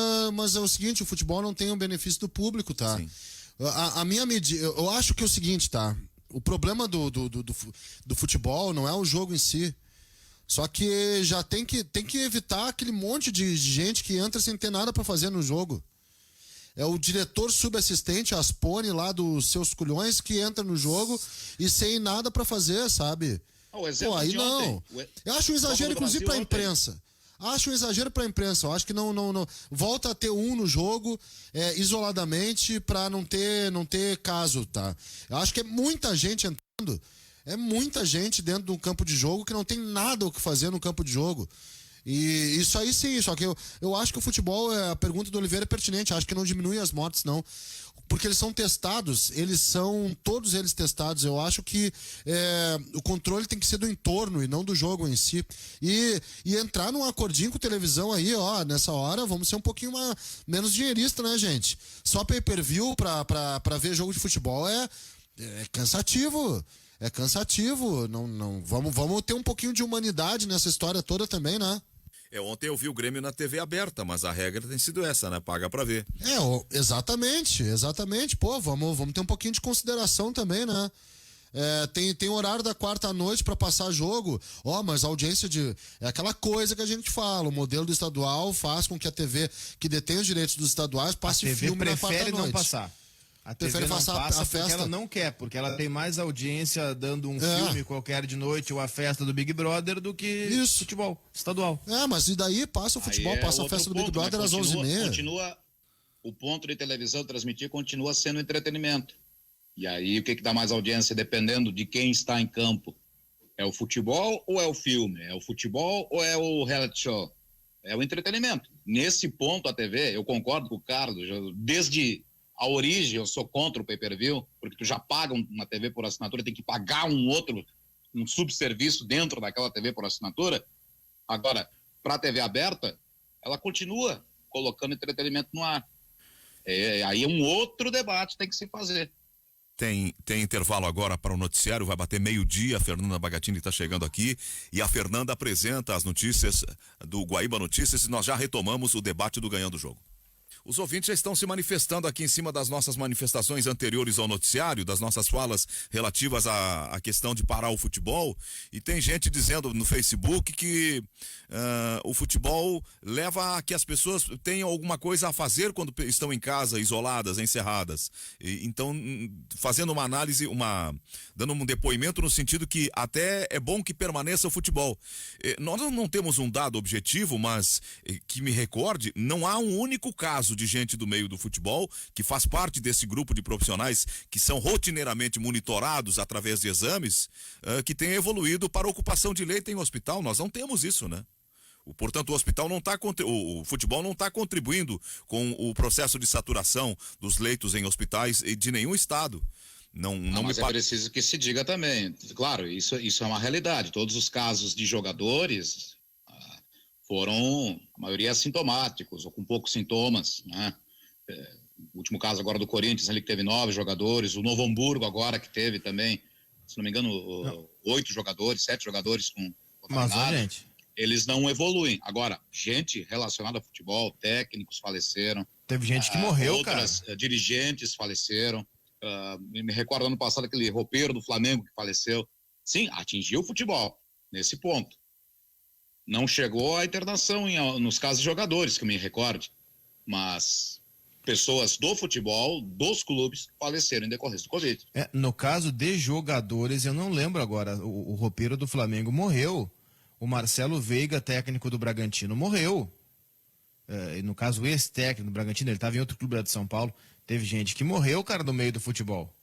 é o seguinte, o futebol não tem o benefício do público, tá? Sim. A minha medida, eu acho que é o seguinte, tá? O problema do futebol não é o jogo em si. Só que já tem que evitar aquele monte de gente que entra sem ter nada pra fazer no jogo. É o diretor subassistente, Aspone lá dos Seus Culhões, que entra no jogo e sem nada pra fazer, sabe? Pô, aí não. Eu acho um exagero, inclusive, pra imprensa. Acho um exagero pra imprensa. Eu acho que não. Volta a ter um no jogo, isoladamente, pra não ter caso, tá? Eu acho que é muita gente entrando. É muita gente dentro de um campo de jogo que não tem nada o que fazer no campo de jogo. E isso aí sim, só que eu acho que o futebol, a pergunta do Oliveira é pertinente, acho que não diminui as mortes, não. Porque eles são testados, todos eles testados. Eu acho que o controle tem que ser do entorno e não do jogo em si. E entrar num acordinho com televisão aí, ó, nessa hora, vamos ser um pouquinho menos dinheirista, né, gente? Só pay-per-view pra ver jogo de futebol é cansativo. É cansativo, não, vamos ter um pouquinho de humanidade nessa história toda também, né? Ontem eu vi o Grêmio na TV aberta, mas a regra tem sido essa, né? Paga pra ver. Exatamente. Pô, vamos ter um pouquinho de consideração também, né? Tem horário da quarta noite pra passar jogo. Mas a audiência é aquela coisa que a gente fala, o modelo do estadual faz com que a TV, que detém os direitos dos estaduais, passe filme na quarta noite. A TV prefere não passar. A TV não passa a porque festa. ela não quer, porque ela tem mais audiência dando um filme qualquer de noite ou a festa do Big Brother do que futebol estadual. Mas e daí passa o futebol, passa a festa do Big Brother às 11h30. Continua, o ponto de televisão transmitir continua sendo entretenimento. E aí o que dá mais audiência dependendo de quem está em campo? É o futebol ou é o filme? É o futebol ou é o reality show? É o entretenimento. Nesse ponto a TV, eu concordo com o Carlos, desde a origem, eu sou contra o pay-per-view, porque tu já paga uma TV por assinatura, tem que pagar um subserviço dentro daquela TV por assinatura. Agora, para a TV aberta, ela continua colocando entretenimento no ar. Aí é um outro debate que tem que se fazer. Tem intervalo agora para o noticiário, vai bater meio-dia, a Fernanda Bagatini está chegando aqui e a Fernanda apresenta as notícias do Guaíba Notícias e nós já retomamos o debate do Ganhando o Jogo. Os ouvintes já estão se manifestando aqui em cima das nossas manifestações anteriores ao noticiário, das nossas falas relativas à questão de parar o futebol. E tem gente dizendo no Facebook que o futebol leva a que as pessoas tenham alguma coisa a fazer quando estão em casa, isoladas, encerradas. Então, fazendo uma análise, dando um depoimento no sentido que até é bom que permaneça o futebol. Nós não temos um dado objetivo, mas que me recorde, não há um único caso de gente do meio do futebol que faz parte desse grupo de profissionais que são rotineiramente monitorados através de exames que tenha evoluído para ocupação de leito em hospital. Nós não temos isso, né? Portanto, o futebol não está contribuindo com o processo de saturação dos leitos em hospitais de nenhum estado. Mas é preciso que se diga também. Claro, isso é uma realidade. Todos os casos de jogadores foram, a maioria, assintomáticos ou com poucos sintomas, né? O último caso agora do Corinthians, ali que teve 9 jogadores, o Novo Hamburgo agora que teve também, se não me engano, 8 jogadores, 7 jogadores com Mas, gente, eles não evoluem. Agora, gente relacionada a futebol, técnicos faleceram. teve gente que morreu, outras, cara. dirigentes faleceram. Me recordo ano passado aquele roupeiro do Flamengo que faleceu. Sim, atingiu o futebol nesse ponto. Não chegou à internação nos casos de jogadores, que eu me recorde. Mas pessoas do futebol, dos clubes, faleceram em decorrência do Covid. No caso de jogadores, eu não lembro agora, o roupeiro do Flamengo morreu. O Marcelo Veiga, técnico do Bragantino, morreu. E no caso, o ex-técnico do Bragantino, ele estava em outro clube lá de São Paulo. Teve gente que morreu, cara, no meio do futebol.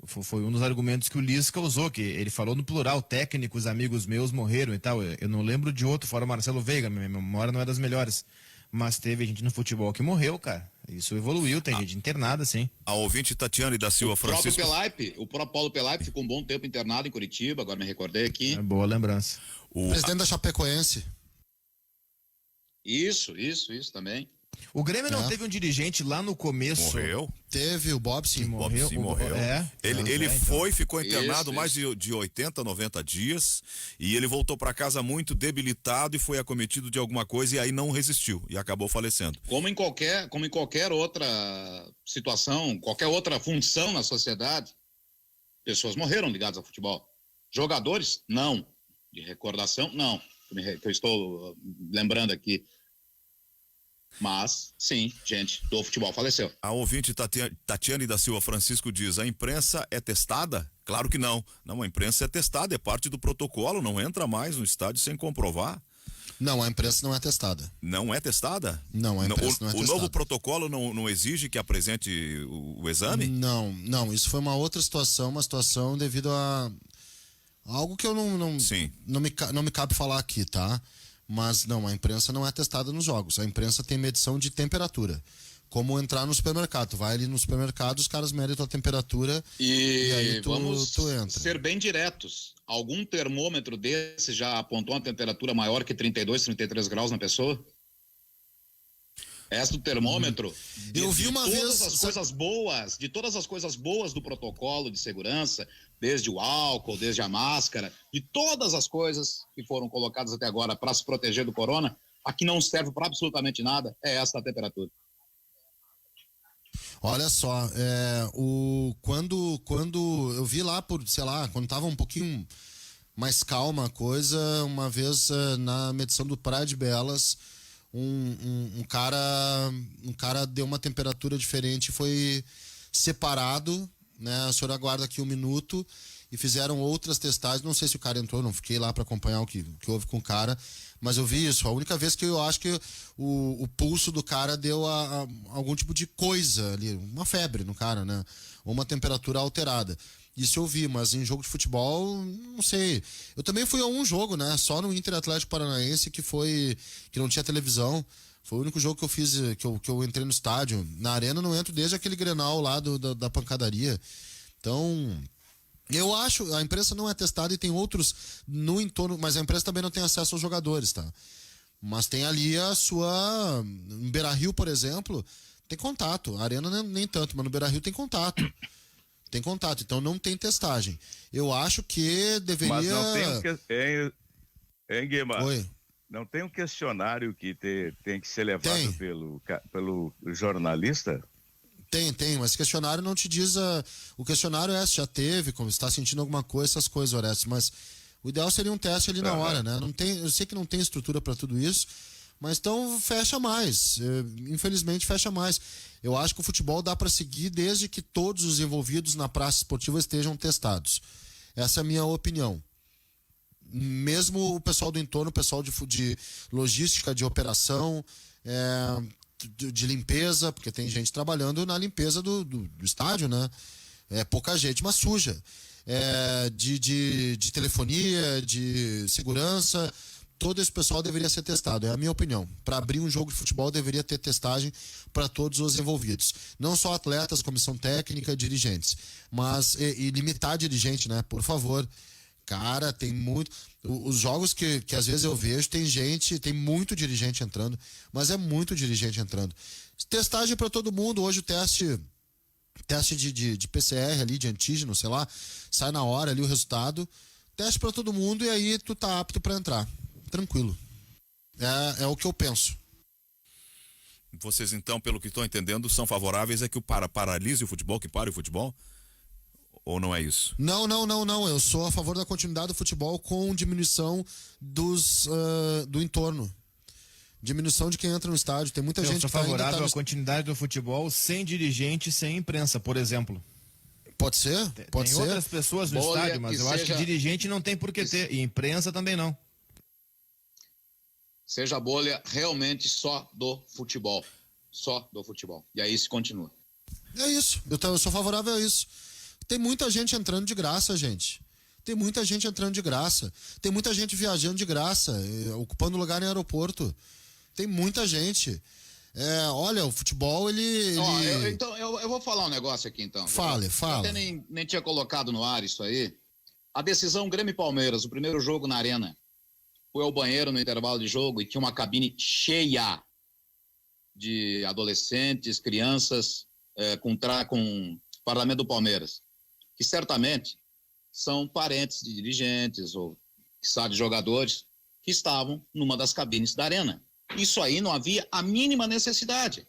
Foi um dos argumentos que o Lisca usou, que ele falou no plural, técnicos, amigos meus morreram e tal. Eu não lembro de outro, fora o Marcelo Veiga, minha memória não é das melhores. Mas teve gente no futebol que morreu, cara. Isso evoluiu, tem gente internada, sim. A ouvinte Tatiane da Silva Francisco. O próprio Paulo Pelaipe ficou um bom tempo internado em Curitiba, agora me recordei aqui. Boa lembrança. Presidente da Chapecoense. Isso também. O Grêmio não teve um dirigente lá no começo. Morreu? Teve o Bobson. Morreu. Ele ficou internado mais de 80, 90 dias e ele voltou para casa muito debilitado e foi acometido de alguma coisa e aí não resistiu e acabou falecendo. Como em qualquer outra situação, qualquer outra função na sociedade, pessoas morreram ligadas ao futebol. Jogadores, não. De recordação, não. Que eu estou lembrando aqui. Mas, sim, gente do futebol faleceu. A ouvinte Tatiane da Silva Francisco diz, a imprensa é testada? Claro que não. Não, a imprensa é testada, é parte do protocolo, não entra mais no estádio sem comprovar. Não, a imprensa não é testada. Não é testada? Não, a imprensa não é testada. O novo protocolo não exige que apresente o exame? Não, isso foi uma outra situação, devido a algo que eu não me cabe falar aqui, tá? Mas não, a imprensa não é testada nos jogos. A imprensa tem medição de temperatura. Como entrar no supermercado. Tu vai ali no supermercado, os caras medem a tua temperatura e aí tu entra. Ser bem diretos. Algum termômetro desse já apontou uma temperatura maior que 32, 33 graus na pessoa? Essa do termômetro. Eu vi uma vez. De todas as coisas boas do protocolo de segurança, desde o álcool, desde a máscara, de todas as coisas que foram colocadas até agora para se proteger do corona, a que não serve para absolutamente nada é essa temperatura. Olha só, quando eu vi lá quando tava um pouquinho mais calma a coisa, uma vez na medição do Praia de Belas, um cara deu uma temperatura diferente, foi separado, né? A senhora aguarda aqui 1 minuto e fizeram outras testagens. Não sei se o cara entrou, não fiquei lá para acompanhar o que houve com o cara, mas eu vi isso. A única vez que eu acho que o pulso do cara deu algum tipo de coisa ali, uma febre no cara, né? Ou uma temperatura alterada. Isso eu vi, mas em jogo de futebol, não sei. Eu também fui a um jogo, né? Só no Inter Atlético Paranaense que não tinha televisão. Foi o único jogo que eu fiz, que eu entrei no estádio. Na arena eu não entro desde aquele Grenal lá da pancadaria. Então, eu acho, a imprensa não é testada e tem outros no entorno, mas a imprensa também não tem acesso aos jogadores, tá? Mas tem ali a sua... Em Beira-Rio, por exemplo, tem contato. A arena nem tanto, mas no Beira-Rio tem contato. Tem contato, então não tem testagem. Eu acho que deveria... Mas não tem Guilherme? Oi. Não tem um questionário que tem que ser levado pelo jornalista? Tem, mas questionário não te diz... O questionário se já teve, como está sentindo alguma coisa, essas coisas, Orestes, mas o ideal seria um teste ali na hora, né? Eu sei que não tem estrutura para tudo isso, mas então fecha mais. Infelizmente fecha mais. Eu acho que o futebol dá para seguir desde que todos os envolvidos na praça esportiva estejam testados. Essa é a minha opinião. Mesmo o pessoal do entorno, o pessoal de logística, de operação, de limpeza, porque tem gente trabalhando na limpeza do estádio, né? É pouca gente, mas suja. De telefonia, de segurança, todo esse pessoal deveria ser testado, é a minha opinião. Para abrir um jogo de futebol deveria ter testagem para todos os envolvidos. Não só atletas, comissão técnica, dirigentes. Mas, e limitar dirigente, né? Por favor. Cara, tem muito. Os jogos que às vezes eu vejo, tem muito dirigente entrando, mas é muito dirigente entrando. Testagem para todo mundo. Hoje o teste de PCR ali, de antígeno, sei lá, sai na hora ali o resultado. Teste para todo mundo e aí tu tá apto para entrar. Tranquilo. É o que eu penso. Vocês, então, pelo que estou entendendo, são favoráveis a que paralise o futebol, que pare o futebol? Ou não é isso? Não. Eu sou a favor da continuidade do futebol com diminuição do entorno. Diminuição de quem entra no estádio. Tem muita Eu gente sou que ainda favorável tá à continuidade do futebol sem dirigente, sem imprensa, por exemplo. Pode ser? Pode Tem ser. outras pessoas no Bolha estádio, mas que eu acho que seja- dirigente não tem por que ter. E imprensa também não. Seja a bolha realmente só do futebol. Só do futebol. E aí se continua. É isso. Eu sou favorável a isso. Tem muita gente entrando de graça, gente. Tem muita gente entrando de graça. Tem muita gente viajando de graça, ocupando lugar em aeroporto. Tem muita gente. Olha, o futebol, Então, eu vou falar um negócio aqui, então. Fala. Eu até nem tinha colocado no ar isso aí. A decisão Grêmio e Palmeiras, o primeiro jogo na Arena. Foi ao banheiro no intervalo de jogo e tinha uma cabine cheia de adolescentes, crianças, com parlamento do Palmeiras, que certamente são parentes de dirigentes ou de jogadores que estavam numa das cabines da Arena. Isso aí não havia a mínima necessidade.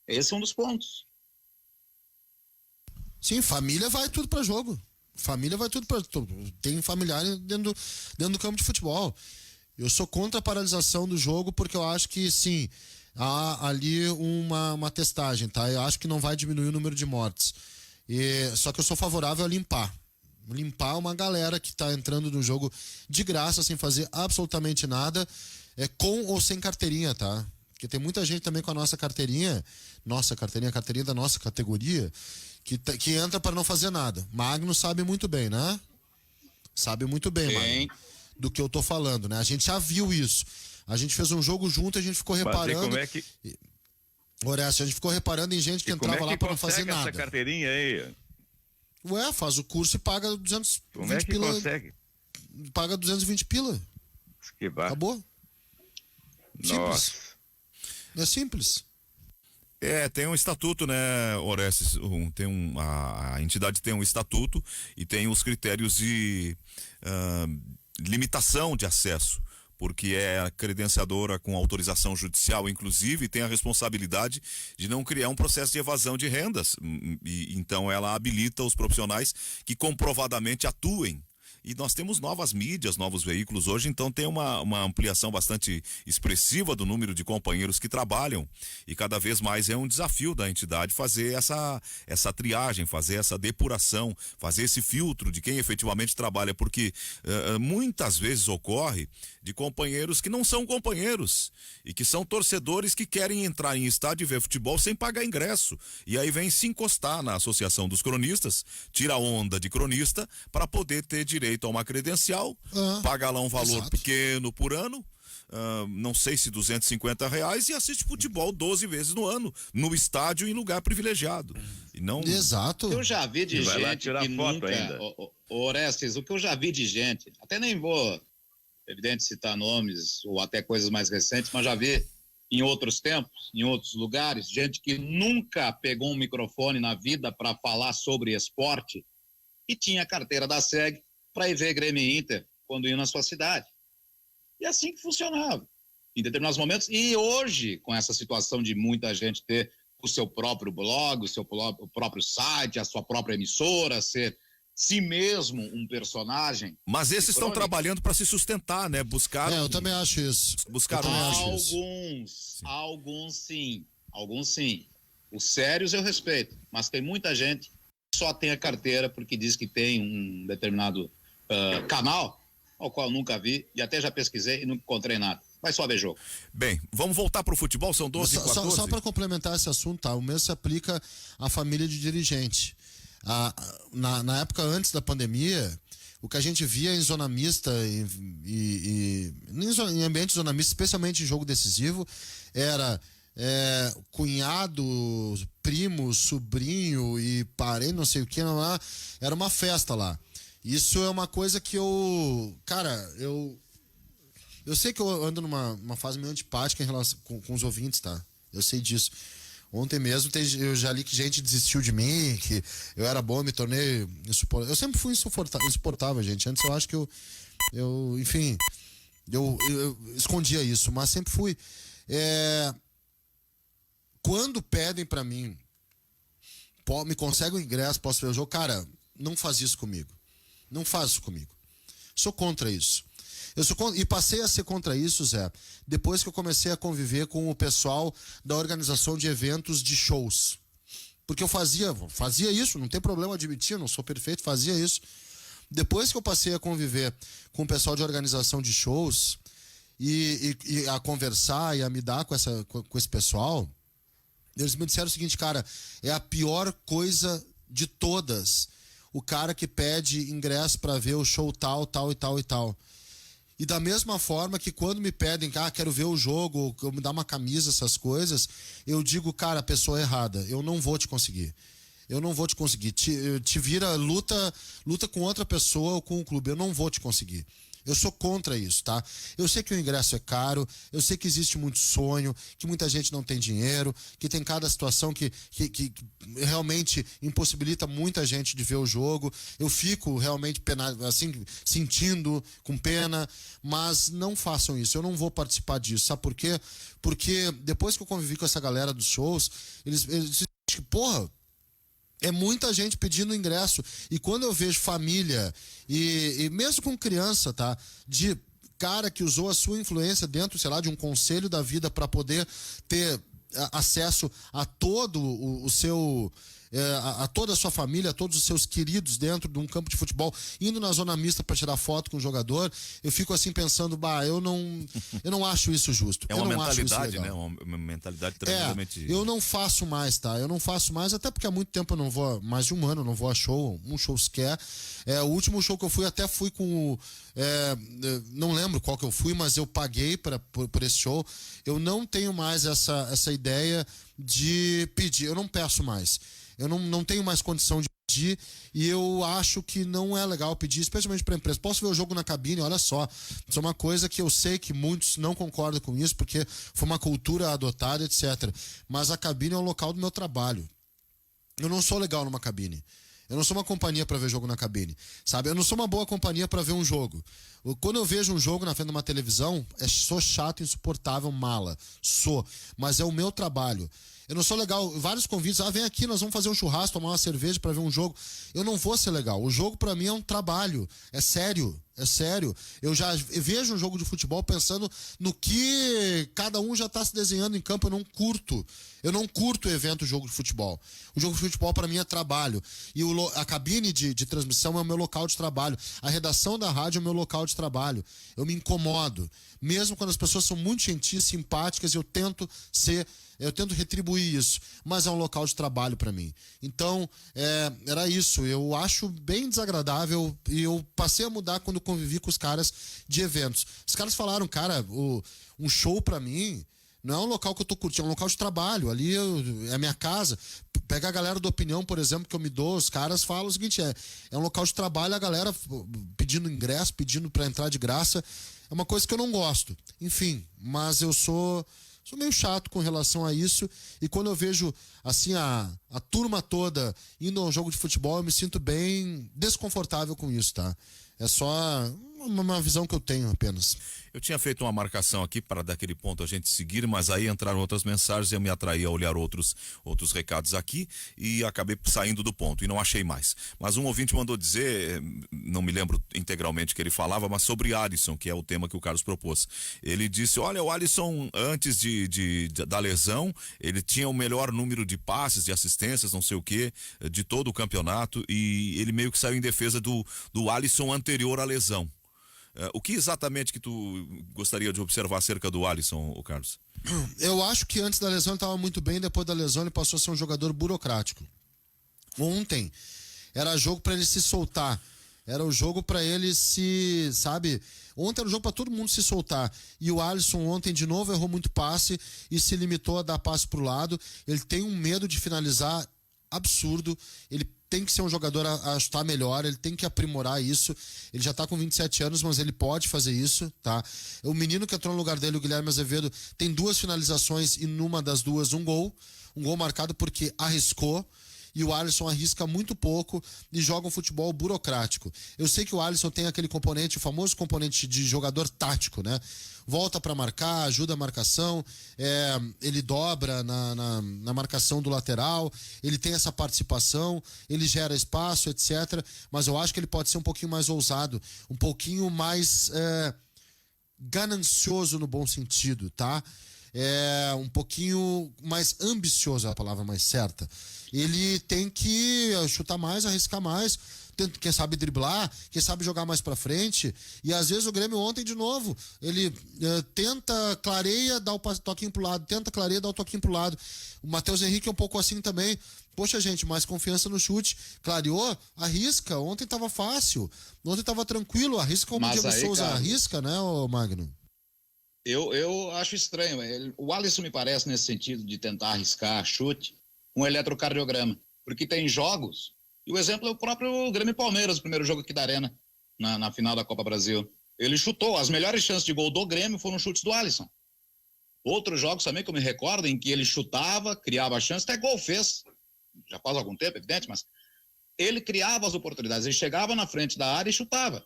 Esse é um dos pontos. Sim, família vai tudo para jogo. Família vai tudo para. Tem familiar dentro do campo de futebol. Eu sou contra a paralisação do jogo porque eu acho que, sim, há ali uma testagem, tá? Eu acho que não vai diminuir o número de mortes. Só que eu sou favorável a limpar. Limpar uma galera que tá entrando no jogo de graça, sem fazer absolutamente nada, com ou sem carteirinha, tá? Porque tem muita gente também com a nossa carteirinha a carteirinha da nossa categoria, que entra para não fazer nada. Magno sabe muito bem, né? Sabe muito bem, Magno, do que eu tô falando, né? A gente já viu isso. A gente fez um jogo junto e a gente ficou reparando. Como é que... Orestes, a gente ficou reparando em gente que entrava lá para não fazer nada. Essa carteirinha aí? Ué, faz o curso e paga 220 Como é que pila. consegue? Paga 220 pila. Que Acabou. Nossa. Simples. É simples. Tem um estatuto, né, Orestes? A entidade tem um estatuto e tem os critérios de limitação de acesso, porque é credenciadora com autorização judicial, inclusive, e tem a responsabilidade de não criar um processo de evasão de rendas. Então ela habilita os profissionais que comprovadamente atuem. E nós temos novas mídias, novos veículos hoje, então tem uma ampliação bastante expressiva do número de companheiros que trabalham. E cada vez mais é um desafio da entidade fazer essa triagem, fazer essa depuração, fazer esse filtro de quem efetivamente trabalha, porque muitas vezes ocorre de companheiros que não são companheiros e que são torcedores que querem entrar em estádio e ver futebol sem pagar ingresso. E aí vem se encostar na Associação dos Cronistas, tira a onda de cronista para poder ter direito a uma credencial, paga lá um valor exato. pequeno por ano, não sei se R$250, e assiste futebol 12 vezes no ano, no estádio em lugar privilegiado. E não... Exato. Eu já vi de Vai lá gente tirar que foto nunca... ainda. Orestes, o que eu já vi de gente, até nem vou, evidente, citar nomes ou até coisas mais recentes, mas já vi em outros tempos, em outros lugares, gente que nunca pegou um microfone na vida para falar sobre esporte e tinha a carteira da SEG para ir ver Grêmio e Inter quando ia na sua cidade. E assim que funcionava, em determinados momentos. E hoje, com essa situação de muita gente ter o seu próprio blog, o próprio site, a sua própria emissora, ser si mesmo um personagem. Mas esses estão trabalhando para se sustentar, né? Eu também acho isso. Buscaram Alguns sim. Os sérios eu respeito, mas tem muita gente que só tem a carteira porque diz que tem um determinado canal, ao qual eu nunca vi e até já pesquisei e não encontrei nada. Vai só ver jogo. Bem, vamos voltar para o futebol, são 12h14. Só para complementar esse assunto, tá? O mesmo se aplica à família de dirigente. Na época antes da pandemia, o que a gente via em zona mista em ambiente zona mista, especialmente em jogo decisivo, era cunhado, primo, sobrinho e parente, não sei o que, era uma festa lá. Isso é uma coisa que eu sei que eu ando numa fase meio antipática em relação com os ouvintes, tá? Eu sei disso. Ontem mesmo eu já li que gente desistiu de mim, que eu era bom, me tornei insuportável. Eu sempre fui insuportável, gente. Antes eu acho que enfim, eu escondia isso, mas sempre fui. Quando pedem pra mim, me consegue o ingresso, posso ver o jogo, cara, não faz isso comigo. Não faz isso comigo. Sou contra isso. E passei a ser contra isso, Zé, depois que eu comecei a conviver com o pessoal da organização de eventos de shows. Porque eu fazia isso, não tem problema admitir, eu não sou perfeito, fazia isso. Depois que eu passei a conviver com o pessoal de organização de shows e a conversar e a me dar com esse pessoal, eles me disseram o seguinte, cara, é a pior coisa de todas. O cara que pede ingresso para ver o show tal, tal e tal e tal. E da mesma forma que quando me pedem, quero ver o jogo, ou me dá uma camisa, essas coisas, eu digo, cara, a pessoa é errada, eu não vou te conseguir. Eu não vou te conseguir. Te vira, luta com outra pessoa ou com o clube, eu não vou te conseguir. Eu sou contra isso, tá? Eu sei que o ingresso é caro, eu sei que existe muito sonho, que muita gente não tem dinheiro, que tem cada situação que realmente impossibilita muita gente de ver o jogo. Eu fico realmente assim, sentindo com pena, mas não façam isso. Eu não vou participar disso. Sabe por quê? Porque depois que eu convivi com essa galera dos shows, eles dizem que, porra, é muita gente pedindo ingresso. E quando eu vejo família, e mesmo com criança, tá? De cara que usou a sua influência dentro, sei lá, de um conselho da vida para poder ter acesso a todo o seu... a toda a sua família, a todos os seus queridos dentro de um campo de futebol, indo na zona mista para tirar foto com o jogador, eu fico assim pensando, eu não acho isso justo. É uma mentalidade, né? Uma mentalidade tremendamente... Eu não faço mais, tá? Eu não faço mais, até porque há muito tempo eu não vou, mais de um ano, eu não vou a show, um show sequer. O último show que eu fui, até fui com não lembro qual que eu fui, mas eu paguei por esse show. Eu não tenho mais essa ideia de pedir, eu não peço mais. Eu não tenho mais condição de pedir e eu acho que não é legal pedir, especialmente para a empresa. Posso ver o jogo na cabine, olha só. Isso é uma coisa que eu sei que muitos não concordam com isso, porque foi uma cultura adotada, etc. Mas a cabine é o local do meu trabalho. Eu não sou legal numa cabine. Eu não sou uma companhia para ver jogo na cabine, sabe? Eu não sou uma boa companhia para ver um jogo. Quando eu vejo um jogo na frente de uma televisão, sou chato, insuportável, mala. Sou. Mas é o meu trabalho. Eu não sou legal. Vários convites. Vem aqui, nós vamos fazer um churrasco, tomar uma cerveja para ver um jogo. Eu não vou ser legal. O jogo para mim é um trabalho. É sério. É sério. Eu já vejo um jogo de futebol pensando no que cada um já está se desenhando em campo. Eu não curto. Eu não curto o evento jogo de futebol. O jogo de futebol para mim é trabalho. E a cabine de transmissão é o meu local de trabalho. A redação da rádio é o meu local de trabalho. Eu me incomodo. Mesmo quando as pessoas são muito gentis, simpáticas, eu tento retribuir isso, mas é um local de trabalho para mim. Então, era isso. Eu acho bem desagradável e eu passei a mudar quando convivi com os caras de eventos. Os caras falaram, cara, um show para mim não é um local que eu tô curtindo, é um local de trabalho. Ali é a minha casa. Pega a galera da opinião, por exemplo, que eu me dou, os caras falam o seguinte, é um local de trabalho, a galera pedindo ingresso, pedindo para entrar de graça. É uma coisa que eu não gosto. Enfim, mas eu sou meio chato com relação a isso, e quando eu vejo assim a turma toda indo a um jogo de futebol, eu me sinto bem desconfortável com isso, tá? É só uma visão que eu tenho apenas. Eu tinha feito uma marcação aqui para daquele ponto a gente seguir, mas aí entraram outras mensagens e eu me atraí a olhar outros recados aqui e acabei saindo do ponto e não achei mais. Mas um ouvinte mandou dizer, não me lembro integralmente o que ele falava, mas sobre Alisson, que é o tema que o Carlos propôs. Ele disse, olha, o Alisson antes da lesão, ele tinha o melhor número de passes, de assistências, não sei o que, de todo o campeonato, e ele meio que saiu em defesa do Alisson anterior à lesão. O que exatamente que tu gostaria de observar acerca do Alisson, Carlos? Eu acho que antes da lesão ele estava muito bem, depois da lesão ele passou a ser um jogador burocrático. Ontem era jogo para ele se soltar, era o jogo para ele se, sabe, ontem era o jogo para todo mundo se soltar, e o Alisson ontem de novo errou muito passe e se limitou a dar passe pro lado. Ele tem um medo de finalizar absurdo, ele tem que ser um jogador a chutar melhor, ele tem que aprimorar isso. Ele já tá com 27 anos, mas ele pode fazer isso, tá? O menino que entrou no lugar dele, o Guilherme Azevedo, tem 2 finalizações e numa das 2 um gol marcado porque arriscou. E o Alisson arrisca muito pouco e joga um futebol burocrático. Eu sei que o Alisson tem aquele componente, o famoso componente de jogador tático, né? Volta para marcar, ajuda a marcação, ele dobra na marcação do lateral, ele tem essa participação, ele gera espaço, etc. Mas eu acho que ele pode ser um pouquinho mais ousado, um pouquinho mais ganancioso no bom sentido, tá? Um pouquinho mais ambicioso é a palavra mais certa. Ele tem que chutar mais, arriscar mais, quem sabe driblar, quem sabe jogar mais pra frente. E às vezes o Grêmio ontem, de novo, ele tenta, clareia, dá o toquinho pro lado, tenta, clareia, dá o toquinho pro lado. O Matheus Henrique é um pouco assim também. Poxa, gente, mais confiança no chute. Clareou, arrisca. Ontem tava fácil, ontem tava tranquilo. Arrisca como o Diego Souza arrisca, né, Magno? Eu acho estranho. O Alisson me parece, nesse sentido de tentar arriscar chute, um eletrocardiograma. Porque tem jogos, e o exemplo é o próprio Grêmio Palmeiras, o primeiro jogo aqui da Arena, na final da Copa Brasil. Ele chutou, as melhores chances de gol do Grêmio foram chutes do Alisson. Outros jogos também que eu me recordo, em que ele chutava, criava chance, até gol fez. Já faz algum tempo, evidente, mas ele criava as oportunidades, ele chegava na frente da área e chutava.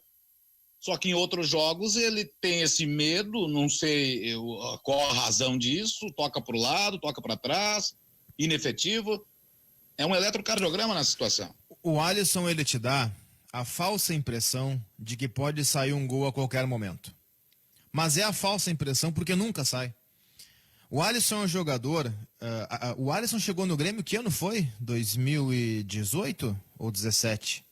Só que em outros jogos ele tem esse medo, não sei qual a razão disso, toca para o lado, toca para trás, inefetivo. É um eletrocardiograma na situação. O Alisson, ele te dá a falsa impressão de que pode sair um gol a qualquer momento. Mas é a falsa impressão porque nunca sai. O Alisson é um jogador... o Alisson chegou no Grêmio, que ano foi? 2018 ou 17?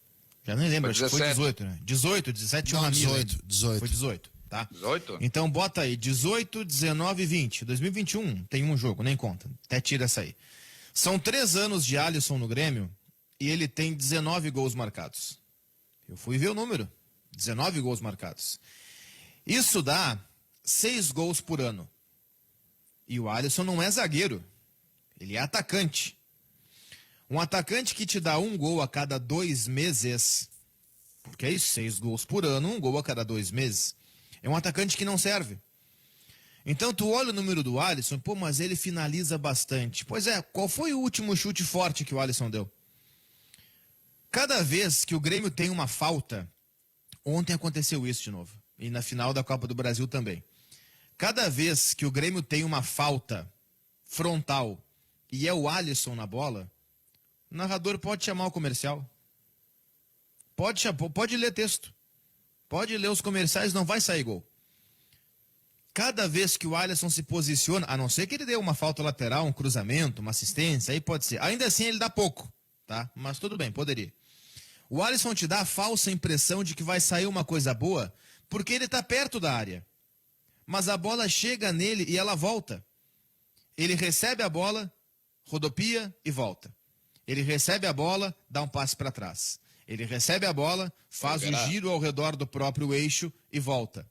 Já nem lembro, acho que foi 18, né? 18, 17 tinha um amigo. 18. Foi 18, tá? 18? Então bota aí, 18, 19 e 20. 2021 tem um jogo, nem conta. Até tira essa aí. São 3 anos de Alisson no Grêmio e ele tem 19 gols marcados. Eu fui ver o número. 19 gols marcados. Isso dá 6 gols por ano. E o Alisson não é zagueiro. Ele é atacante. Um atacante que te dá 1 gol a cada 2 meses, porque é isso, 6 gols por ano, 1 gol a cada 2 meses, é um atacante que não serve. Então tu olha o número do Alisson, pô, mas ele finaliza bastante. Pois é, qual foi o último chute forte que o Alisson deu? Cada vez que o Grêmio tem uma falta, ontem aconteceu isso de novo, e na final da Copa do Brasil também. Cada vez que o Grêmio tem uma falta frontal e é o Alisson na bola, o narrador pode chamar o comercial. Pode ler texto. Pode ler os comerciais, não vai sair gol. Cada vez que o Alisson se posiciona, a não ser que ele dê uma falta lateral, um cruzamento, uma assistência, aí pode ser. Ainda assim ele dá pouco, tá? Mas tudo bem, poderia. O Alisson te dá a falsa impressão de que vai sair uma coisa boa, porque ele tá perto da área. Mas a bola chega nele e ela volta. Ele recebe a bola, rodopia e volta. Ele recebe a bola, dá um passe para trás. Ele recebe a bola, faz o giro ao redor do próprio eixo e volta.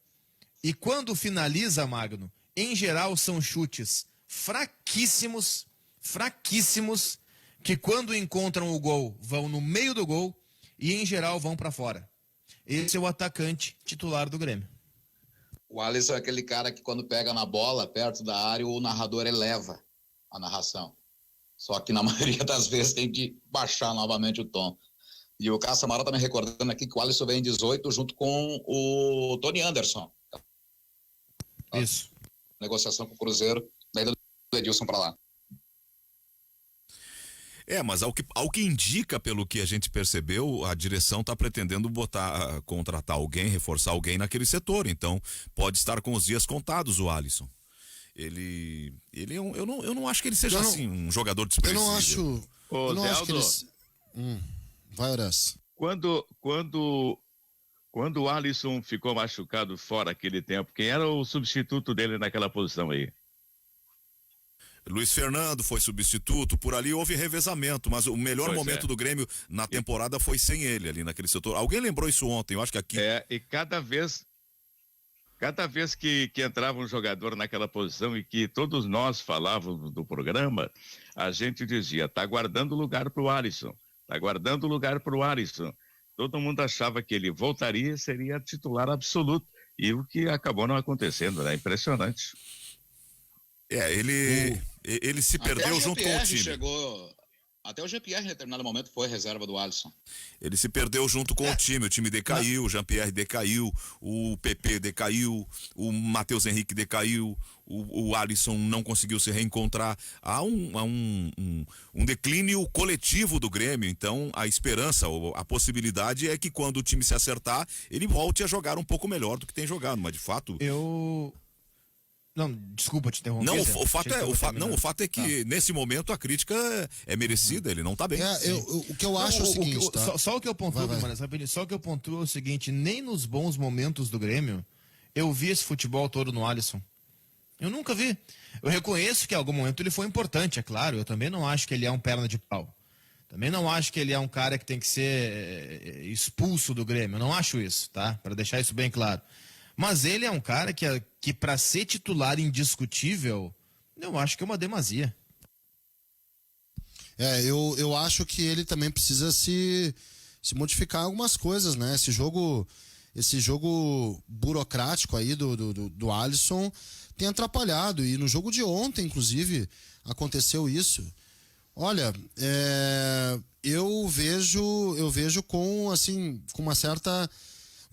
E quando finaliza, Magno, em geral são chutes fraquíssimos, que quando encontram o gol, vão no meio do gol e em geral vão para fora. Esse é o atacante titular do Grêmio. O Alisson é aquele cara que quando pega na bola, perto da área, o narrador eleva a narração. Só que na maioria das vezes tem que baixar novamente o tom. E o Cássio Amaro tá me recordando aqui que o Alisson vem em 18 junto com o Tony Anderson. Isso. Negociação com o Cruzeiro, daí do Edilson para lá. Mas ao que indica, pelo que a gente percebeu, a direção está pretendendo contratar alguém, reforçar alguém naquele setor. Então, pode estar com os dias contados o Alisson. Ele é eu não acho que ele seja assim, um jogador desprezível. Eu não acho que ele... Vai, Horácio. Quando o Alisson ficou machucado fora aquele tempo, quem era o substituto dele naquela posição aí? Luiz Fernando foi substituto, por ali houve revezamento, mas o melhor momento do Grêmio na temporada foi sem ele ali naquele setor. Alguém lembrou isso ontem, eu acho que aqui... E cada vez que entrava um jogador naquela posição e que todos nós falávamos do programa, a gente dizia, tá guardando lugar pro Alisson. Está guardando lugar para o Alisson. Todo mundo achava que ele voltaria e seria titular absoluto. E o que acabou não acontecendo, né? Impressionante. Ele se perdeu junto com o time. Até o GPR, em determinado momento, foi reserva do Alisson. Ele se perdeu junto com o time decaiu, o Jean-Pierre decaiu, o PP decaiu, o Matheus Henrique decaiu, o Alisson não conseguiu se reencontrar. Há um declínio coletivo do Grêmio, então a esperança, a possibilidade é que quando o time se acertar, ele volte a jogar um pouco melhor do que tem jogado, mas de fato... Não, desculpa te interromper. Não, o fato é que nesse momento a crítica é merecida, ele não tá bem. O que eu acho é o seguinte, tá? Só o que eu pontuo, só o que eu pontuo é o seguinte, nem nos bons momentos do Grêmio eu vi esse futebol todo no Alisson. Eu nunca vi. Eu reconheço que em algum momento ele foi importante, é claro, eu também não acho que ele é um perna de pau. Também não acho que ele é um cara que tem que ser expulso do Grêmio, eu não acho isso, tá? Para deixar isso bem claro. Mas ele é um cara que para ser titular indiscutível, eu acho que é uma demasia. Eu acho que ele também precisa se modificar algumas coisas, né? Esse jogo burocrático aí do Alisson tem atrapalhado. E no jogo de ontem, inclusive, aconteceu isso. Olha, eu vejo com um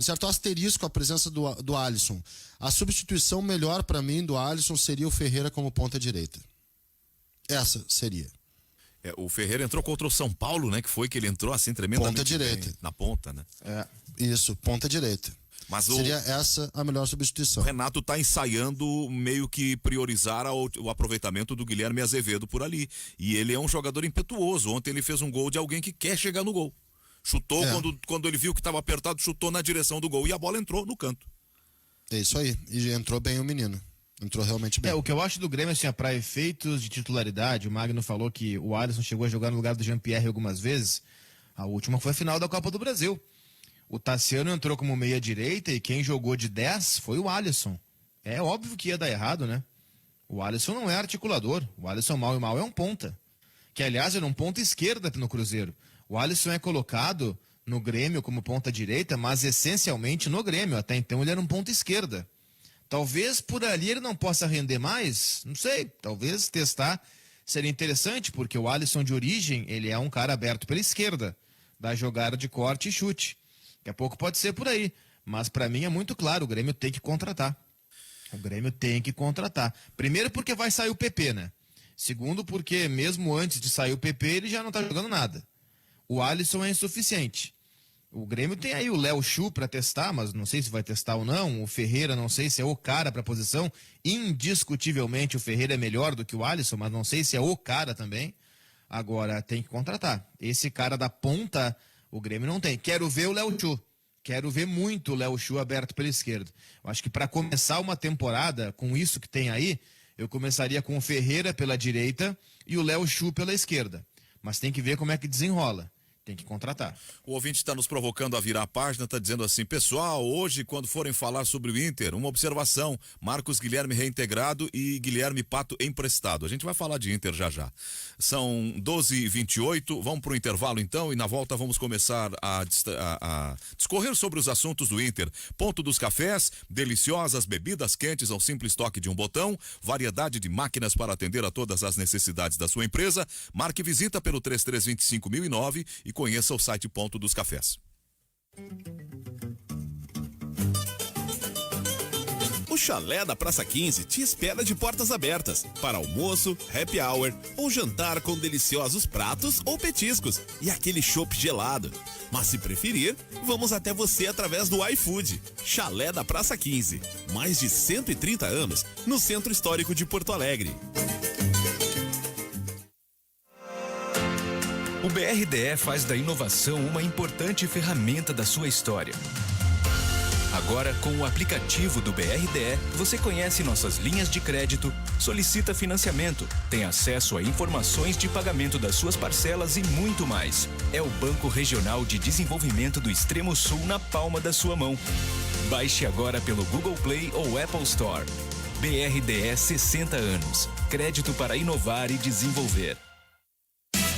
certo asterisco a presença do Alisson. A substituição melhor para mim do Alisson seria o Ferreira como ponta direita. Essa seria. O Ferreira entrou contra o São Paulo, né? Que foi que ele entrou assim tremendamente ponta direita. Bem, na ponta, né? Isso, ponta direita. Mas seria essa a melhor substituição. O Renato tá ensaiando meio que priorizar o aproveitamento do Guilherme Azevedo por ali. E ele é um jogador impetuoso. Ontem ele fez um gol de alguém que quer chegar no gol. Chutou, quando ele viu que estava apertado, chutou na direção do gol e a bola entrou no canto. É isso aí. E entrou bem o menino. Entrou realmente bem. O que eu acho do Grêmio, assim, para efeitos de titularidade, o Magno falou que o Alisson chegou a jogar no lugar do Jean-Pierre algumas vezes. A última foi a final da Copa do Brasil. O Tassiano entrou como meia-direita e quem jogou de 10 foi o Alisson. É óbvio que ia dar errado, né? O Alisson não é articulador. O Alisson mal e mal é um ponta. Que, aliás, era um ponta esquerda no Cruzeiro. O Alisson é colocado no Grêmio como ponta direita, mas essencialmente no Grêmio. Até então ele era um ponta esquerda. Talvez por ali ele não possa render mais, não sei. Talvez testar seria interessante, porque o Alisson de origem, ele é um cara aberto pela esquerda, da jogada de corte e chute. Daqui a pouco pode ser por aí. Mas para mim é muito claro, o Grêmio tem que contratar. O Grêmio tem que contratar. Primeiro porque vai sair o PP, né? Segundo porque mesmo antes de sair o PP, ele já não tá jogando nada. O Alisson é insuficiente. O Grêmio tem aí o Léo Chu para testar, mas não sei se vai testar ou não. O Ferreira, não sei se é o cara para a posição. Indiscutivelmente o Ferreira é melhor do que o Alisson, mas não sei se é o cara também. Agora tem que contratar. Esse cara da ponta, o Grêmio não tem. Quero ver o Léo Chu. Quero ver muito o Léo Chu aberto pela esquerda. Eu acho que para começar uma temporada com isso que tem aí, eu começaria com o Ferreira pela direita e o Léo Chu pela esquerda. Mas tem que ver como é que desenrola. Tem que contratar. O ouvinte está nos provocando a virar a página, está dizendo assim: pessoal, hoje quando forem falar sobre o Inter, uma observação, Marcos Guilherme reintegrado e Guilherme Pato emprestado. A gente vai falar de Inter já já. São 12h28, vamos para o intervalo então e na volta vamos começar a discorrer sobre os assuntos do Inter. Ponto dos cafés, deliciosas bebidas quentes ao simples toque de um botão, variedade de máquinas para atender a todas as necessidades da sua empresa. Marque visita pelo 3325.009 e conheça o site Ponto dos Cafés. O Chalé da Praça 15 te espera de portas abertas para almoço, happy hour ou jantar com deliciosos pratos ou petiscos e aquele chopp gelado. Mas se preferir, vamos até você através do iFood. Chalé da Praça 15, mais de 130 anos no Centro Histórico de Porto Alegre. O BRDE faz da inovação uma importante ferramenta da sua história. Agora, com o aplicativo do BRDE, você conhece nossas linhas de crédito, solicita financiamento, tem acesso a informações de pagamento das suas parcelas e muito mais. É o Banco Regional de Desenvolvimento do Extremo Sul na palma da sua mão. Baixe agora pelo Google Play ou Apple Store. BRDE 60 anos. Crédito para inovar e desenvolver.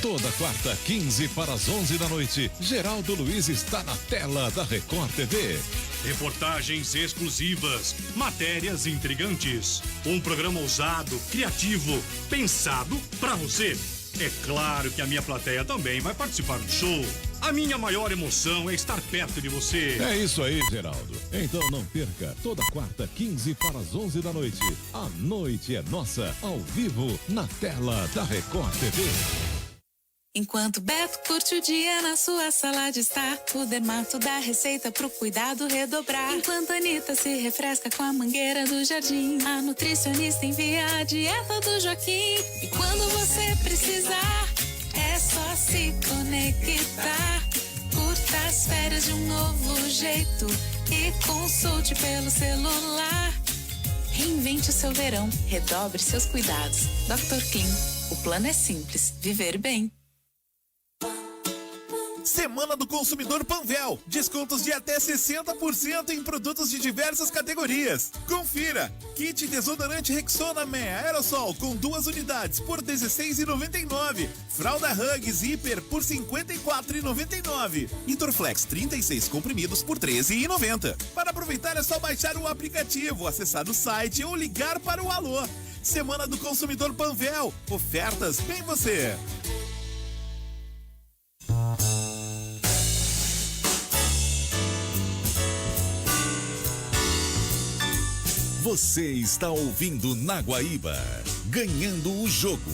Toda quarta, 15 para as 11 da noite, Geraldo Luiz está na tela da Record TV. Reportagens exclusivas, matérias intrigantes, um programa ousado, criativo, pensado pra você. É claro que a minha plateia também vai participar do show. A minha maior emoção é estar perto de você. É isso aí, Geraldo. Então não perca, toda quarta, 15 para as 11 da noite. A noite é nossa, ao vivo, na tela da Record TV. Enquanto Beto curte o dia na sua sala de estar, o Dermato dá receita pro cuidado redobrar. Enquanto a Anitta se refresca com a mangueira do jardim, a nutricionista envia a dieta do Joaquim. E quando você precisar, é só se conectar. Curta as férias de um novo jeito e consulte pelo celular. Reinvente o seu verão, redobre seus cuidados. Dr. Clean, o plano é simples, viver bem. Semana do Consumidor Panvel. Descontos de até 60% em produtos de diversas categorias. Confira. Kit desodorante Rexona Man Aerosol com 2 unidades por R$ 16,99. Fralda Huggies Hiper por R$ 54,99. E Dorflex 36 comprimidos por R$ 13,90. Para aproveitar é só baixar o aplicativo, acessar o site ou ligar para o Alô. Semana do Consumidor Panvel. Ofertas bem você. Você está ouvindo na Guaíba, ganhando o jogo.